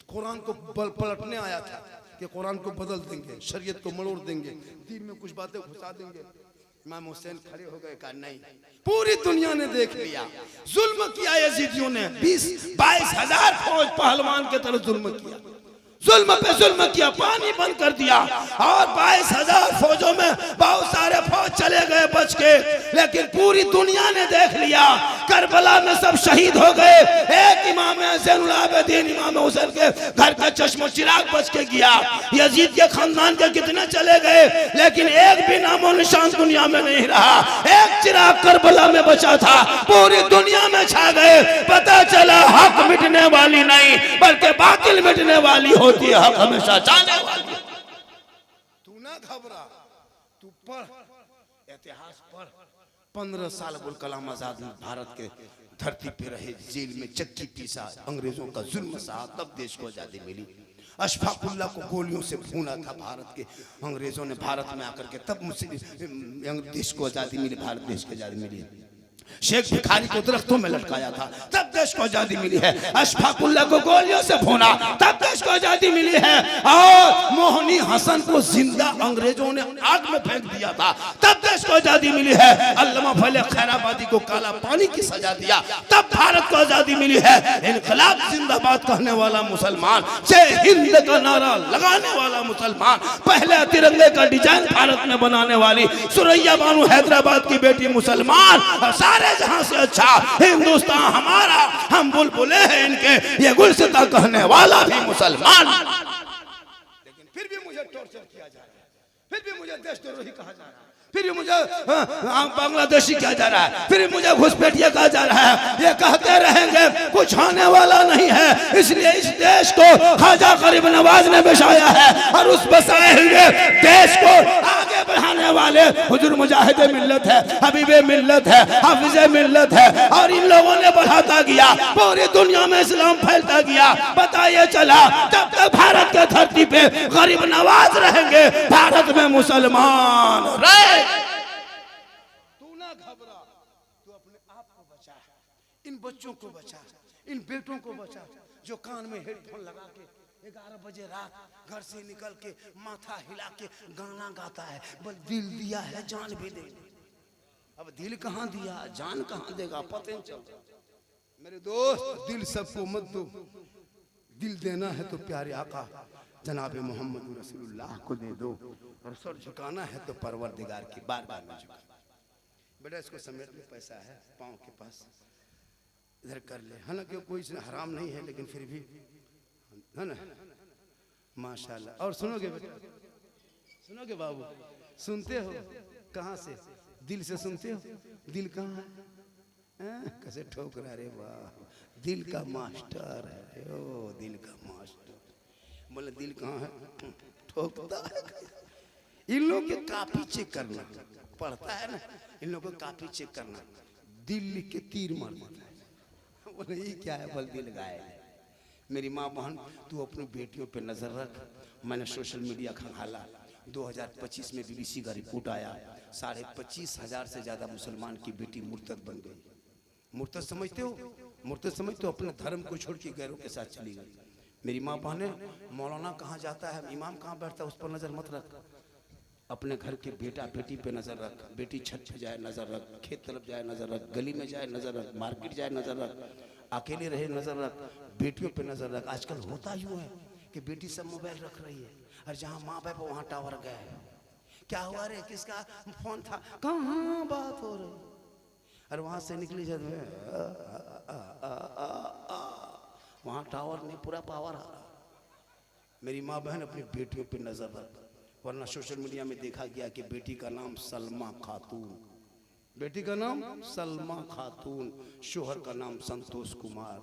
कुरान को पलटने आया था कि कुरान को बदल देंगे, शरीयत को मरोड़ देंगे, दीन में कुछ बातें घुसा देंगे। इमाम हुसैन खड़े हो गए, कहा नहीं, पूरी दुनिया ने देख लिया, जुल्म किया यजीदियों ने, 22,000 फौज पहलवान के तरफ जुल्म किया, जुल्म पे जुल्म किया, पानी बंद कर दिया, और 22,000 फौजों में बहुत सारे फौज चले गए बच के। लेकिन पूरी दुनिया ने देख लिया, करबला में सब शहीद हो गए, एक इमाम ज़ैनुल आबिदीन इमाम हुसैन के घर का चश्मो चिराग बच के गया। यजीद के खानदान के कितने चले गए, लेकिन एक भी नामो निशान दुनिया में नहीं रहा। एक चिराग करबला में बचा था, पूरी दुनिया में छा गए। पता चला हक मिटने वाली नहीं बल्कि बातिल मिटने वाली होती है, हक हमेशा जाने वाली। तू ना घबरा, तू पढ़, इतिहास पढ़। 15 साल अबुल कलाम आजाद भारत के धरती पे रहे, जेल में चक्की पीसा, अंग्रेजों का जुल्म सहा, तब देश को आजादी मिली। अशफाकुल्ला को गोलियों से भूना था भारत के अंग्रेजों ने भारत में आकर के, तब मुस्लिम देश को आज़ादी मिली, भारत देश को आज़ादी मिली। शेख भिखारी को दरख्तों में लटकाया था, तब देश को आजादी मिली है। अशफाकुल्ला को गोलियों से भूना, तब देश को आजादी मिली है। और मोहनी हसन को जिंदा अंग्रेजों ने आग में फेंक दिया था, तब देश को आजादी मिली है। अल्लामा फैले खैराबादी को काला पानी की सजा दिया, तब भारत को आजादी मिली है। इनकलाब जिंदाबाद कहने वाला मुसलमान, जय हिंद का नारा लगाने वाला मुसलमान, पहले तिरंगे का डिजाइन भारत में बनाने वाली सुरैया बानू हैदराबाद की बेटी मुसलमान, सारे जहां से अच्छा हिंदुस्तान हमारा, हम बुलबुले हैं इनके, ये गुलसिता कहने वाला भी मुसलमान। लेकिन फिर भी मुझे टॉर्चर किया जा रहा है, फिर भी मुझे देशद्रोही कहा जा रहा है, फिर भी मुझे बांग्लादेशी कहा जा रहा है, फिर भी मुझे घुसपैठिया कहा जा रहा है। ये कहते रहेंगे कुछ होने वाला नहीं है, इसलिए इस देश को ख्वाजा गरीब नवाज ने बसाया है और उस बसाए हुए देश को आगे बढ़ाने वाले हुजूर मुजाहिद मिल्लत है, हबीबे मिल्लत है, हाफिजे मिल्लत है, और इन लोगों ने बढ़ाता गया, पूरी दुनिया में इस्लाम फैलता गया। पता ये चला जब तक भारत के धरती पे गरीब नवाज रहेंगे, भारत में मुसलमान रहे। तू ना घबरा, तू अपने आप को बचा, इन बच्चों को बचा, इन बेटों को बचा जो कान में हेडफोन लगा के 11 बजे रात घर से निकल के माथा हिला के गाना गाता है, बस दिल दिया है जान भी दे। अब दिल कहाँ दिया, जान कहाँ देगा, पता नहीं चलता। मेरे दोस्त, दिल सबको मत दो, दिल देना है तो प्यारे आका जनाब मोहम्मद रसूलुल्लाह को दे दो, और सर झुकाना है तो परवरदिगार की बारगाह में झुका। बेटा इसको समेट में पैसा है पाँव के पास, इधर कर ले, हालांकि कोई हराम नहीं है लेकिन फिर भी है ना, माशाल्लाह। और सुनोगे बेटा, सुनोगे बाबू, सुनते हो कहाँ से, दिल से सुनते हो, दिल कहाँ है, कैसे ठोक रहा रे, वाह दिल का मास्टर है, ओ दिल का मास्टर, बोले दिल कहाँ है, ठोकता है। इन लोग के कापी चेक करना पड़ता है ना, इन लोगों को कापी चेक करना, दिल लिख के तीर मार देता है, बोले ये क्या है, बोल दिल गायब है। मेरी माँ बहन, तू अपनी बेटियों पे नजर रख। मैंने सोशल मीडिया खंगाला, 2025 में BBC का रिपोर्ट आया, 25,500 से ज्यादा मुसलमान की बेटी मुर्तद बन गई। मुर्तद समझते हो, मुर्तद समझते हो, अपने धर्म को छोड़ के गैरों के साथ चली गई। मेरी माँ बहने, मौलाना कहाँ जाता है, इमाम कहाँ बैठता है, उस पर नजर मत रख, अपने घर के बेटा बेटी पे नजर रख। बेटी छत पे जाए नजर रख, खेत तरफ जाए नजर रख, गली में जाए नजर रख, मार्केट जाए नजर रख, अकेले रहे नजर रख, बेटियों पे नजर रख। आजकल होता यूं है कि बेटी सब मोबाइल रख रही है, और जहाँ माँ बाप वहाँ टावर गए, क्या हुआ रे, किसका फोन था, कहाँ बात हो रही, और वहां से निकली जब वहां टावर नहीं, पूरा पावर आ रहा। मेरी माँ बहन, अपनी बेटियों पे नजर रख, वरना सोशल मीडिया में देखा गया कि बेटी का नाम सलमा खातून, बेटी का नाम सलमा खातून, शोहर का नाम संतोष कुमार,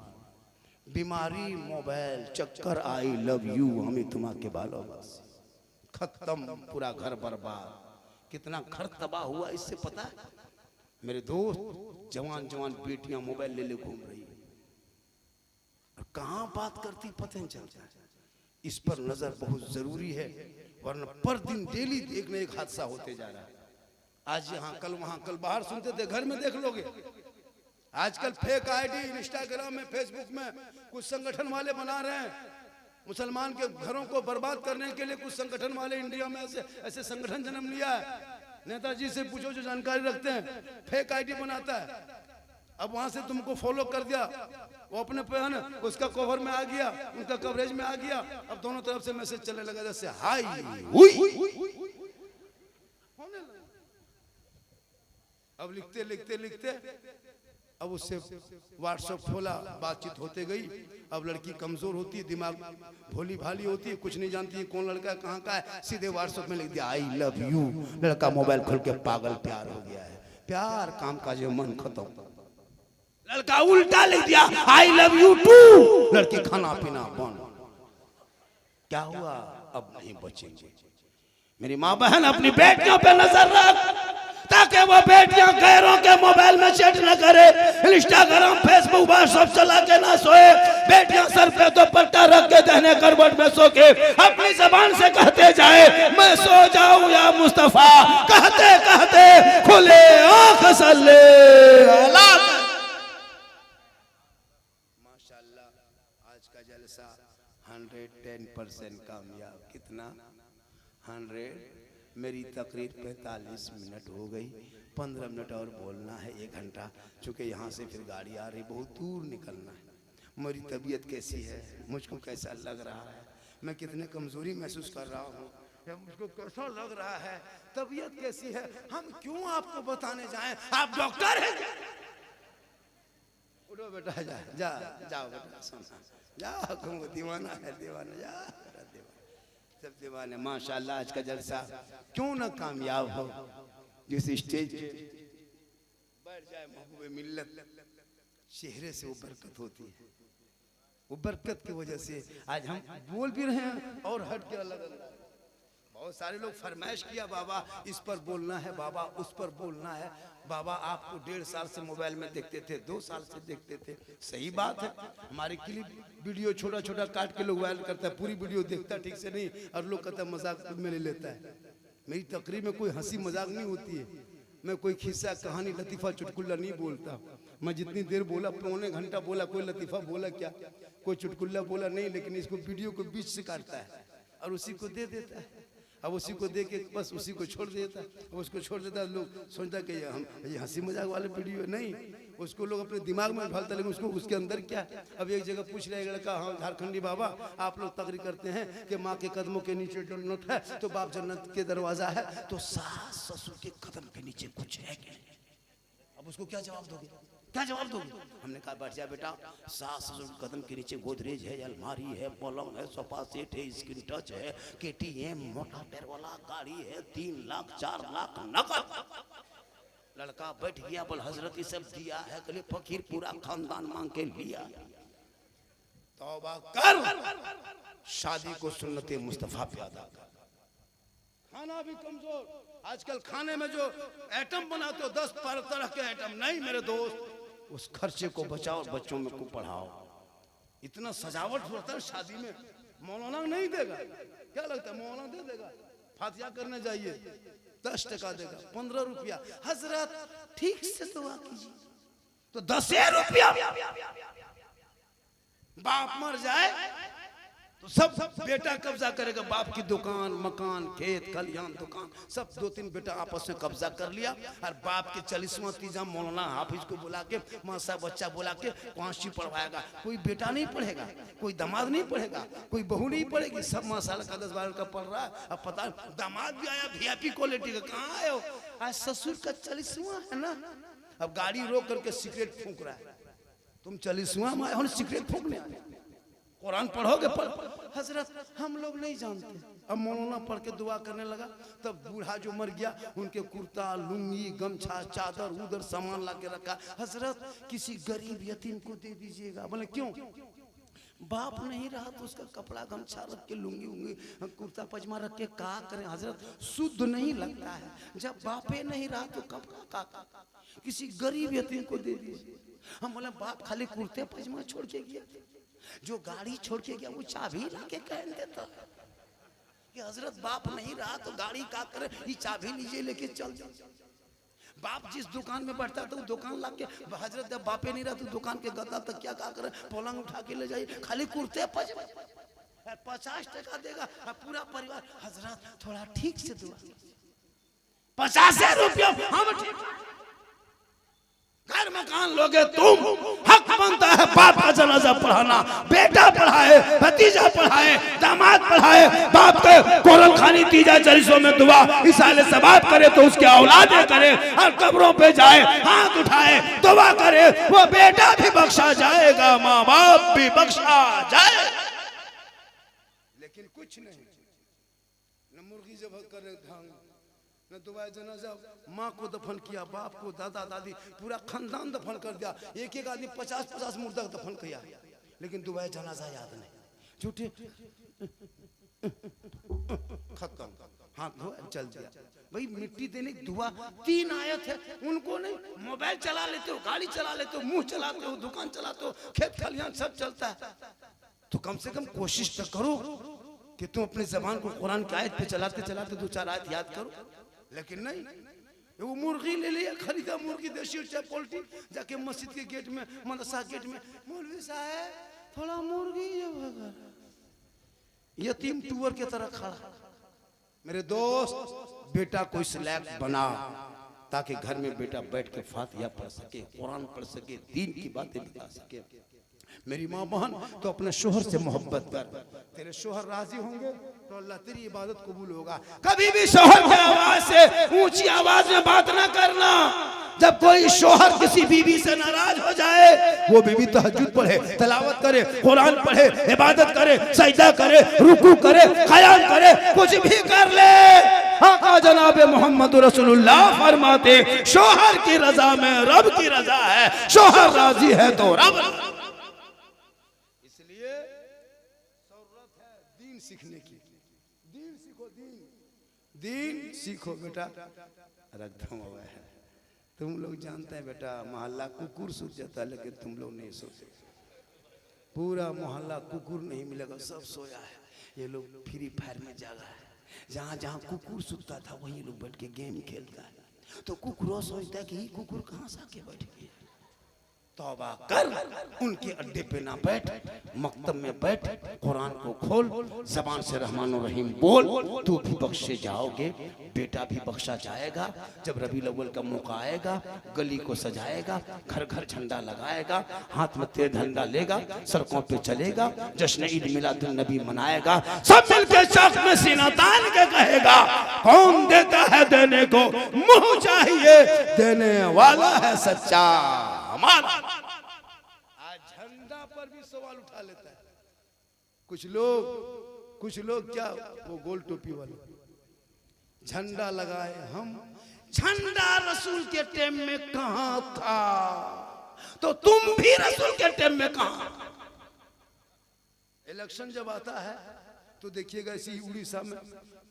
बीमारी मोबाइल, चक्कर, आई लव यू, हमें तुम्हारे बालों, बस खत्म, पूरा घर बर्बाद। कितना घर तबाह हुआ इससे पता है मेरे दोस्त। जवान जवान बेटियां मोबाइल ले ले घूम रही है, और कहां बात करती पता नहीं चलता। इस पर नजर बहुत जरूरी है, वरना पर दिन डेली एक न एक हादसा होते जा रहा है। आज यहाँ कल वहां, कल बाहर सुनते थे, घर में देख लोगे आजकल फेक आईडी इंस्टाग्राम में, फेसबुक में कुछ संगठन वाले बना रहे हैं, मुसलमान के घरों को बर्बाद करने के लिए। कुछ संगठन वाले इंडिया में ऐसे संगठन जन्म लिया है। नेताजी से पूछो जो जानकारी रखते हैं, फेक आईडी बनाता है, अब वहां से तुमको फॉलो कर दिया, वो अपने पे है ना, उसका कवर में आ गया, उनका कवरेज में आ गया, अब दोनों तरफ से मैसेज चलने लगा, जैसे हाय हुई। अब लिखते लिखते लिखते अब उससे व्हाट्सएप खोला, बातचीत होते गई। अब लड़की कमजोर होती है, दिमाग भोली भाली होती है, कुछ नहीं जानती है कौन लड़का है कहाँ का है, सीधे व्हाट्सएप में लिख दिया आई लव यू। लड़का मोबाइल खोल के पागल प्यार हो गया है, प्यार काम का जो मन खत्म। लड़का उल्टा लिख दिया आई लव यू टू, लड़की खाना पीना बंद। क्या हुआ, अब नहीं बचेंगे। मेरी माँ बहन, अपनी बेटियों पे नजर रख, ताकि वो बेटियां गैरों के मोबाइल में चैट न करे, इंस्टाग्राम फेसबुक व्हाट्सएप चला के ना सोए। बेटियां सर पे दुपट्टा रख के दहने करवट में सो के अपनी जबान से कहते जाए मैं सो जाऊं या मुस्तफा, कहते कहते खुले आंख सल्ले अला। माशाल्लाह आज का जलसा 110% कामयाब। कितना 100? मेरी तकरीर 45 मिनट हो गई, 15 मिनट और बोलना है, 1 घंटा, चूँकि यहाँ से फिर गाड़ी आ रही, बहुत दूर निकलना है। मेरी तबीयत कैसी है, मुझको कैसा लग रहा है, मैं कितने कमज़ोरी महसूस कर रहा हूँ, या मुझको कैसा लग रहा है, तबीयत कैसी है, हम क्यों आपको बताने जाएं? आप डॉक्टर हैं? उठो बेटा, जा जा जाओ बेटा, सुना जाओ, तुम दीवाना है, दीवाना, जा सब दीवाने। माशाल्लाह आज का जलसा क्यों ना कामयाब हो। जिस स्टेज बैठ जाए महबूब मिल्लत, चेहरे से वो बरकत होती है। वो बरकत की वजह से आज हम बोल भी रहे हैं और हट के अलग अलग। बहुत सारे लोग फरमाइश किया, बाबा इस पर बोलना है, बाबा उस पर बोलना है। बाबा आपको 1.5 साल से मोबाइल में देखते थे, 2 साल से देखते थे, सही बात है। हमारी क्लिप वीडियो छोटा छोटा काट के लोग वायरल करता है, पूरी वीडियो देखता ठीक से नहीं, और लोग कहता है मजाक में ले लेता है। मेरी तकरीर में कोई हंसी मजाक नहीं होती है, मैं कोई खिस्सा कहानी लतीफ़ा चुटकुल्ला नहीं बोलता। मैं जितनी देर बोला, 1.25 घंटा बोला, कोई लतीफ़ा बोला क्या, कोई चुटकुल्ला बोला नहीं, लेकिन इसको वीडियो को बीच से काटता है और उसी को दे देता है। अब उसी को दे के बस उसी को छोड़ देता है, अब उसको छोड़ देता है। लोग सोचता कि ये हंसी मजाक वाले वीडियो नहीं, उसको लोग अपने दिमाग में ढालता, लेकिन उसको उसके अंदर क्या है। अब एक जगह पूछ रहे लड़का, हाँ झारखंडी बाबा आप लोग तकरीर करते हैं कि माँ के कदमों के नीचे जन्नत है, तो बाप जन्नत के दरवाजा है, तो सास ससुर के कदम के नीचे कुछ है क्या? अब उसको क्या जवाब दोगे, क्या जवाब दोगे? हमने कहा बैठ जा बेटा, सास ससुर कदम के नीचे गोदरेज है, अलमारी है, पलंग है, सोफा सेट है, स्क्रीन टच है, KTM मोटा टायर वाला गाड़ी है, 3 लाख 4 लाख नकद। लड़का बैठ गया, बोल हजरत ये सब दिया है, कल फकीर पूरा खानदान मांग के लिया। तौबा कर, शादी को सुन्नते मुस्तफा पे अदा कर। खाना भी कमजोर, आजकल खाने में जो आइटम बनाते हो 10 तरह के आइटम, नहीं मेरे दोस्त, उस खर्चे को बचाओ, बच्चों में को पढ़ाओ। इतना सजावट होता है शादी में, मौलाना नहीं देगा, क्या लगता है मौलाना दे देगा? फातिहा करने जाइए 10 टका देगा, 15 रुपया। हजरत ठीक से दुआ कीजिए तो 10 रुपया। बाप मर जाए तो सब बेटा कब्जा करेगा, बाप की दुकान मकान खेत खलियान दुकान सब 2-3 बेटा आपस में कब्जा कर लिया, और बाप के 40वां 30वां मौलाना हाफिज को बुला के मासा बच्चा बुला के 5वीं पढ़वाएगा। कोई बेटा नहीं पढ़ेगा, कोई दामाद नहीं पढ़ेगा, कोई बहू नहीं पढ़ेगी, सब माशाल्लाह का 10-12 का पढ़ रहा है। अब पता दामाद भी आया VIP क्वालिटी का, कहाँ आए हो? आज ससुर का 40वां है ना, अब गाड़ी रोक करके सिगरेट फूंक रहा है। तुम 40वां में आए हो सिगरेट फूंकने? कुरान पढ़ोगे? पढ़। हजरत हम लोग नहीं जानते। अब मौलाना पढ़ के दुआ करने लगा, तब बूढ़ा जो मर गया उनके कुर्ता लुंगी गमछा चादर उधर सामान ला के रखा। हजरत किसी गरीब यतीम को दे दीजिएगा। बोले क्यों? बाप नहीं रहा तो उसका कपड़ा गमछा रख के लुंगी उंगी कुर्ता पजामा रख के का करें? हजरत शुद्ध नहीं लगता है, जब बापे नहीं रहा तो कपड़ा का किसी गरीब यतीम को दे दीजिए। हम बोले बाप खाली कुर्ते पजामा छोड़ के गया, जो गाड़ी छोड़ के गया वो चाबी लाके कह देता कि हजरत बाप नहीं रहा तो गाड़ी का करे, ये चाबी लीजिए लेके चल जाओ। बाप जिस दुकान में बैठता तो दुकान लाके, हजरत जब बापे नहीं रहा तो दुकान के गद्दा तक क्या का करे, पलंग उठा के ले जाइए, खाली कुर्ते पजामा 50 टका देगा पूरा परिवार। हजरत थोड़ा ठीक से दुआ, 50 रुपया हम ठीक घर मकान लोगे तुम। हक बनता है बाप का जनाजा पढ़ाना, बेटा पढ़ाए, भतीजा पढ़ाए, दामाद पढ़ाए, बाप के कुरान खानी तीजा जलिसों में दुआ इसाले सवाब करे तो उसके औलादे करे, और कब्रों पे जाए हाथ उठाए दुआ करे, वो बेटा भी बख्शा जाएगा, माँ बाप भी बख्शा जाए। लेकिन कुछ नहीं, न मुर्गी जब करे ढंग, न दुआ जनाजा, माँ को दफन किया, बाप को, दादा दादी, पूरा खानदान दफन कर दिया। एक आदमी 50-50 मुर्दा दफन किया, लेकिन दुआ जनाजा याद नहीं। झूठे खत्म। हाथ धो चल दिया। भाई मिट्टी देने की दुआ 3 आयत है, उनको नहीं। मोबाइल चला लेते हो, गाड़ी चला लेते हो, मुंह चलाते हो, दुकान चलाते हो, खेत खलिहान सब चलता है, तो कम से कम कोशिश तो करो कि तुम अपने जबान को कुरान की आयत पे चलाते चलाते 2-4 आयत याद करो। लेकिन नहीं, वो मुर्गी ले लिया, खरीदा मुर्गी, देशी चाहे पोल्ट्री, जाके मस्जिद के गेट में, मदरसा गेट में, मौलवी साहब थोड़ा मुर्गी यतीम टूअर की तरह खड़ा। मेरे दोस्त, बेटा को इस लायक बना ताकि घर में बेटा बैठ के फातिहा पढ़ सके, कुरान पढ़ सके, दीन की बातें बता सके। मेरी माँ बहन, तो अपने शोहर से मोहब्बत कर, तेरे शोहर राजी होंगे तो अल्लाह तेरी इबादत कबूल होगा। कभी भी शोहर की आवाज से ऊंची आवाज में बात ना करना। जब कोई शोहर किसी बीवी से नाराज हो जाए, वो बीवी तहज्जुद पढ़े, तिलावत करे, कुरान पढ़े, इबादत करे, सजदा करे, रुकू करे, क़याम करे, कुछ भी कर ले, आका जनाब मोहम्मद रसूलुल्लाह फरमाते शोहर की रजा में रब की रजा है, शोहर राजी है तो रब। इसलिए जरूरत है दीन सीखने की। दीन सीखो, दीन सीखो बेटा। रखता हुआ है, तुम लोग जानते हैं बेटा, मोहल्ला कुकुर सूझ जाता है, लेकिन तुम लोग नहीं सोते। पूरा मोहल्ला कुकुर नहीं मिलेगा, सब सोया है। ये लोग फ्री फायर में जागा है। जहाँ जहाँ कुकुर सूता था वहीं लोग बैठ के गेम खेलता है। तो कुकुर सोचता है कि ये कुकुर कहाँ से आके बैठ गया। तौबा कर, उनके अड्डे पे ना बैठ, मकतब में बैठ, कुरान को खोल, जबान से रहमान और रहीम बोल, तू भी बख्शे जाओगे, बेटा भी बख्शा जाएगा। जब रबीउल अव्वल का मौका आएगा, गली को सजाएगा, घर घर झंडा लगाएगा, हाथ में तेज झंडा लेगा, सड़कों पे चलेगा, जश्न ईद मिलादुन नबी मनाएगा, सब मिलकर चौक में सीना तान के कहेगा, कौन देता है देने को मुंह चाहिए, देने वाला है सच्चा हमारा। आज झंडा पर भी सवाल उठा लेता है कुछ लोग क्या, वो गोल टोपी वाले झंडा लगाए। हम झंडा रसूल के टाइम में कहां था, तो तुम भी रसूल के टाइम में कहां। इलेक्शन जब आता है तो देखिएगा इसी उड़ीसा में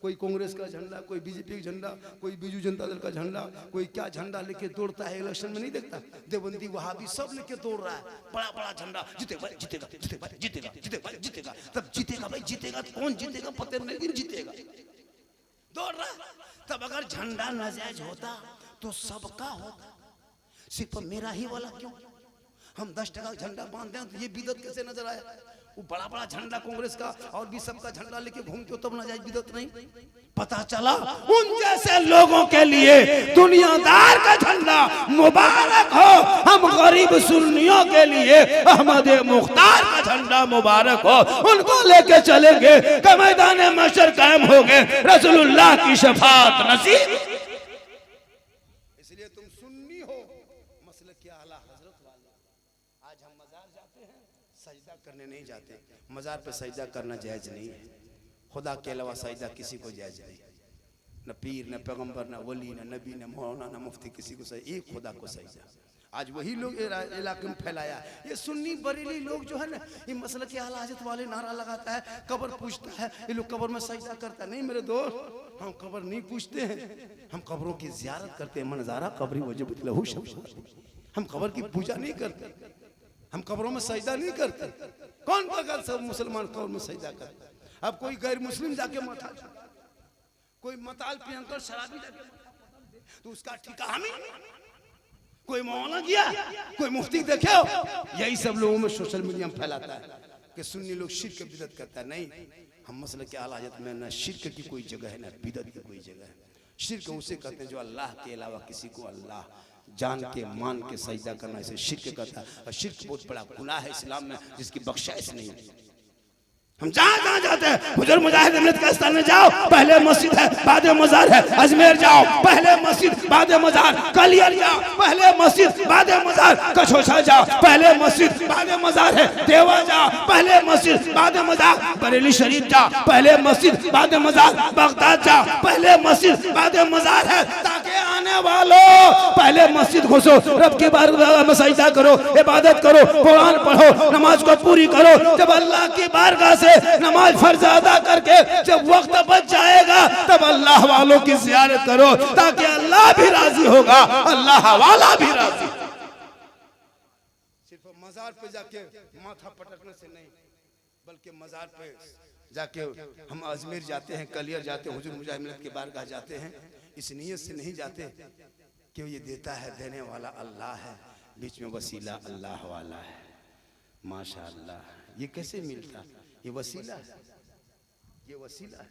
कोई कांग्रेस का झंडा, कोई बीजेपी का झंडा, कोई बीजू जनता दल का झंडा, कोई क्या झंडा लेके दौड़ता है। इलेक्शन में नहीं देखता, देवबंदी वहाबी सब लेके दौड़ रहा है, बड़ा बड़ा झंडा, जीतेगा जीतेगा जीतेगा जीतेगा जीतेगा जीतेगा। तब जीतेगा भाई, जीतेगा तो कौन जीतेगा पता नहीं, लेकिन जीतेगा, दौड़ रहा है। तब अगर झंडा नाजायज होता तो सबका होता, सिर्फ मेरा ही वाला क्यों। हम 10 टका झंडा बांधते हैं तो ये बिदत कैसे नजर आया। वो बड़ा बड़ा झंडा कांग्रेस का और भी सबका झंडा लेके घूमते हो तब नाजायज बिदत नहीं। पता चला उन जैसे लोगों के लिए दुनियादार का झंडा मुबारक हो, हम गरीब सुन्नियों के लिए अहमद मुख्तार का झंडा मुबारक हो, उनको लेके चलेंगे कि मैदान महशर कायम होंगे, रसूलुल्लाह की शफाअत नसीब। इसलिए तुम सुन्नी हो, मसलक के आला हजरत वाले। आज हम मजार जाते हैं, सजदा करने नहीं जाते। मजार पे सजदा करना जायज नहीं है, खुदा के अलावा सजदा किसी को जायज नहीं। न पीर, न पैगंबर, न वली, न नबी, न मौलाना, न मुफ्ती, किसी को सजदा, एक खुदा को सजदा। आज वही लोग इलाके में फैलाया। ये सुन्नी बरेली लोग जो है ना, ये मसलक के आला हजरत वाले नारा लगाता है, कब्र पूछता है, ये लोग कब्र में सजदा करता है। नहीं मेरे दोस्त, हम कब्र नहीं पूछते हैं, हम कब्रों की ज़ियारत करते हैं। मनज़ारा कब्री वजबत लहू शमशार। हम कब्र की पूजा नहीं करते, हम कब्रों में सजदा नहीं करते। कौन बगल सब मुसलमान कब्र में सजदा करते। अब कोई गैर मुस्लिम जाके माथा, कोई मताल पियंकर शराबी जाके, तो उसका ठिका हम ही। कोई मौलाना गया, कोई मुफ्ती देखे हो, यही सब लोगों में सोशल मीडिया में फैलाता है कि सुन्नी लोग शिर्क की बिदत करता है। नहीं, हम मसले के आला हजरत में न शिर्क की कोई जगह है, न बिदत की कोई जगह है। शिर्क उसे कहते हैं जो अल्लाह के अलावा किसी को अल्लाह जान के मान के सजदा करना, इसे शिर्क कहता है। और शिर्क बहुत बड़ा गुनाह है इस्लाम में, जिसकी बख्शाइश नहीं है। हम जहाँ जाते हैं, हुजूर मुजाहिद अमृत का स्थान में जाओ, पहले मस्जिद है बाद में मजार है। अजमेर जाओ, पहले मस्जिद बाद में मजार। कलियर जाओ, पहले मस्जिद बाद में मजार। कछोछा जाओ, पहले मस्जिद बाद में मजार है। देवा जाओ, पहले मस्जिद बाद में मजार। बरेली शरीफ जाओ, पहले मस्जिद बाद में मजार। बगदाद जाओ, पहले मस्जिद बाद में मजार है, ताकि के आने वालों, पहले मस्जिद घुसो, रब की बारगाह में सजदा करो, इबादत करो, कुरान पढ़ो, नमाज को पूरी करो। जब अल्लाह की बारगाह से नमाज फर्ज अदा करके जब वक्त बच जाएगा, तब अल्लाह वालों की ज़ियारत करो, ताकि अल्लाह भी राजी होगा, अल्लाह वाला भी राजी। सिर्फ मजार पे जाके माथा पटकने से नहीं, बल्कि मजार पे जाके हम अजमेर जाते हैं, कलियर जाते हैं, हुजूर मुजाहिद मिल्लत की बारगाह जाते हैं, इस नियत से नहीं जाते कि ये देता है, देने वाला अल्लाह है, बीच में वसीला अल्लाह वाला है। माशाअल्लाह, ये कैसे मिलता? ये वसीला है, ये वसीला है।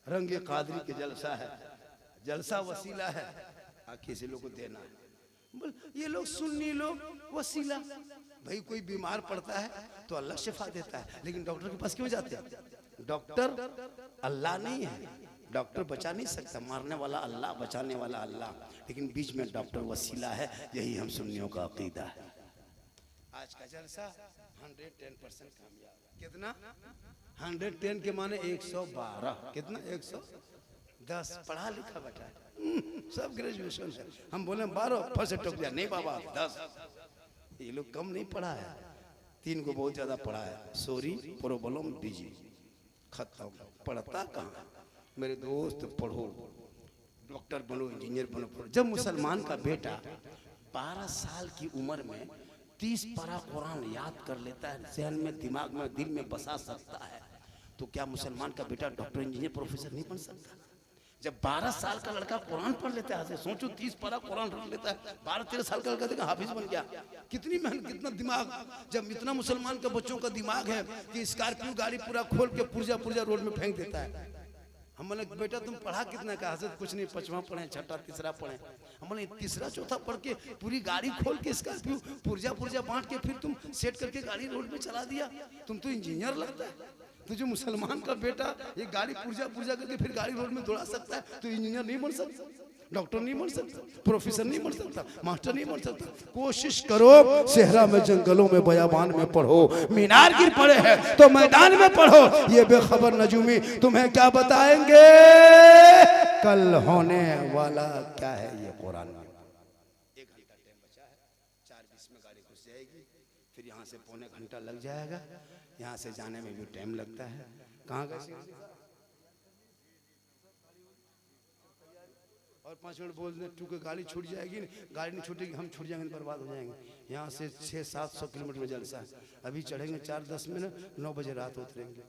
रंग कादरी के जलसा है, जलसा वसीला है, आखिर से लोगों को देना है। ये लोग सुन्नी लोग वसीला, भाई कोई बीमार पड़ता है तो अल्लाह शिफा देता है, लेकिन डॉक्टर के पास क्यों जाते हैं? डॉक्टर अल्लाह नहीं है, डॉक्टर बचा नहीं सकता, मारने वाला अल्लाह, बचाने वाला अल्लाह, लेकिन बीच में डॉक्टर वसीला है। यही हम सुन्नियों का अकीदा है। आज का जलसा 110% कामयाब। कितना? 110 के माने 112, कितना? 110। पढ़ा लिखा बेटा है, सब ग्रेजुएशन है। हम बोले 12 फर्स्ट टोक दिया, नहीं बाबा 10। ये लोग कम नहीं पढ़ा है, 3 को बहुत ज्यादा पढ़ा है। सॉरी, प्रॉब्लम बिजी, खत्म। पढ़ता कहाँ? मेरे दोस्त पढ़ो, डॉक्टर बनो, इंजीनियर बनो, पढ़ो। जब मुसलमान का बेटा 12 साल की उम्र में 30 पारा कुरान याद कर लेता है, जहन में, दिमाग में, दिल में बसा सकता है, तो क्या मुसलमान का बेटा डॉक्टर, इंजीनियर, प्रोफेसर नहीं बन सकता? जब 12 साल का लड़का कुरान पढ़ लेता है, सोचो 30 पारा कुरान पढ़ लेता है, 12-13 साल का लड़का देखा हाफिज बन गया। कितनी मेहनत, कितना दिमाग। जब इतना मुसलमान का बच्चों का दिमाग है कि स्कॉर्पियो गाड़ी पूरा खोल के पुर्जा पुर्जा रोड में फेंक देता है। हम बोले बेटा तुम पढ़ा कितना? का हजरत कुछ नहीं, 5वां पढ़े, 6ठा, तीसरा पढ़े। हम बोले 3रा 4था पढ़ के पूरी गाड़ी खोल के स्कॉर्पियो पुर्जा पुर्जा बांट के फिर तुम सेट करके गाड़ी रोड में चला दिया, तुम तो इंजीनियर लगता है। तो जो मुसलमान का बेटा ये गाड़ी पुर्जा पुर्जा करके फिर गाड़ी रोड में दौड़ा सकता है, तो इंजीनियर नहीं बन सकता, डॉक्टर नहीं बन सकता, प्रोफेसर नहीं बन सकता, मास्टर नहीं बन सकता। कोशिश करो, सेहरा में, जंगलों में, बयाबान में पढ़ो, मीनार गिर पड़े हैं तो मैदान में पढ़ो। ये बेखबर नजूमी तुम्हें क्या बताएंगे कल होने वाला क्या है, ये कुरान में। 1 घंटा टाइम बचा है, 4:20 में गाड़ी घुस जाएगी, फिर यहाँ से पौने घंटा लग जाएगा, यहाँ से जाने में भी टाइम लगता है। कहाँ गए? और 5 मिनट बोल दे टूके गाड़ी छूट जाएगी, गाड़ी नहीं छूटेगी, हम छूट जाएंगे, बर्बाद हो जाएंगे। यहाँ से 600-700 किलोमीटर में जलसा है, अभी चढ़ेंगे 4-10 मिनट, 9 बजे रात उतरेंगे।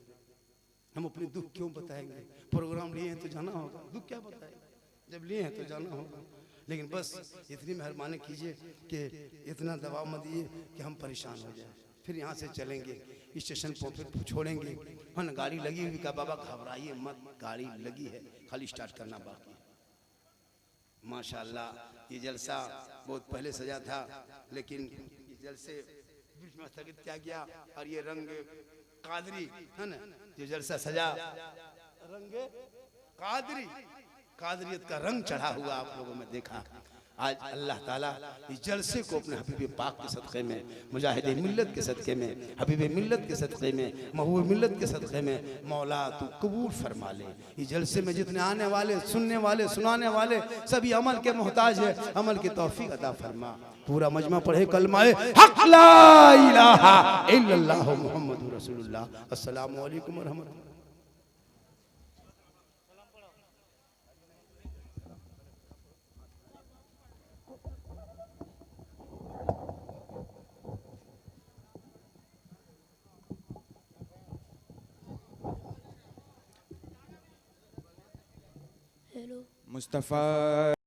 हम अपने दुख क्यों बताएंगे? प्रोग्राम लिए हैं तो जाना होगा, दुख क्या बताएंगे? जब लिए हैं तो जाना होगा। लेकिन बस इतनी मेहरबानी कीजिए कि इतना दबाव मत दिए कि हम परेशान हो जाए। फिर यहाँ से चलेंगे, स्टेशन पर फिर छोड़ेंगे। हाँ, गाड़ी लगी हुई का बाबा घबराइए मत, गाड़ी लगी है, खाली स्टार्ट करना बाकी। माशाअल्लाह, ये जलसा बहुत पहले सजा था, लेकिन ये जलसे बीच में स्थगित किया गया। और ये रंग कादरी है ना, ये जलसा सजा रंग कादरी, कादरियत का रंग चढ़ा हुआ आप लोगों में देखा। आज अल्लाह ताला इस जलसे को अपने हबीब पाक के सदक़े में, मुजाहिद मिल्लत के सदक़े में, हबीब मिल्लत के सदक़े में, महबूब मिल्लत के सदक़े में मौला तू कबूल फरमा ले। इस जलसे में जितने आने वाले, सुनने वाले, सुनाने वाले सभी अमल के मोहताज है, अमल की तौफीक अता फरमा। पूरा मजमा पढ़े कलमाए हक ला इलाहा इल्लल्लाह मुहम्मदुर रसूलुल्लाह। अस्सलामु अलैकुम व रहमतुल्लाह। मुस्तफ़ा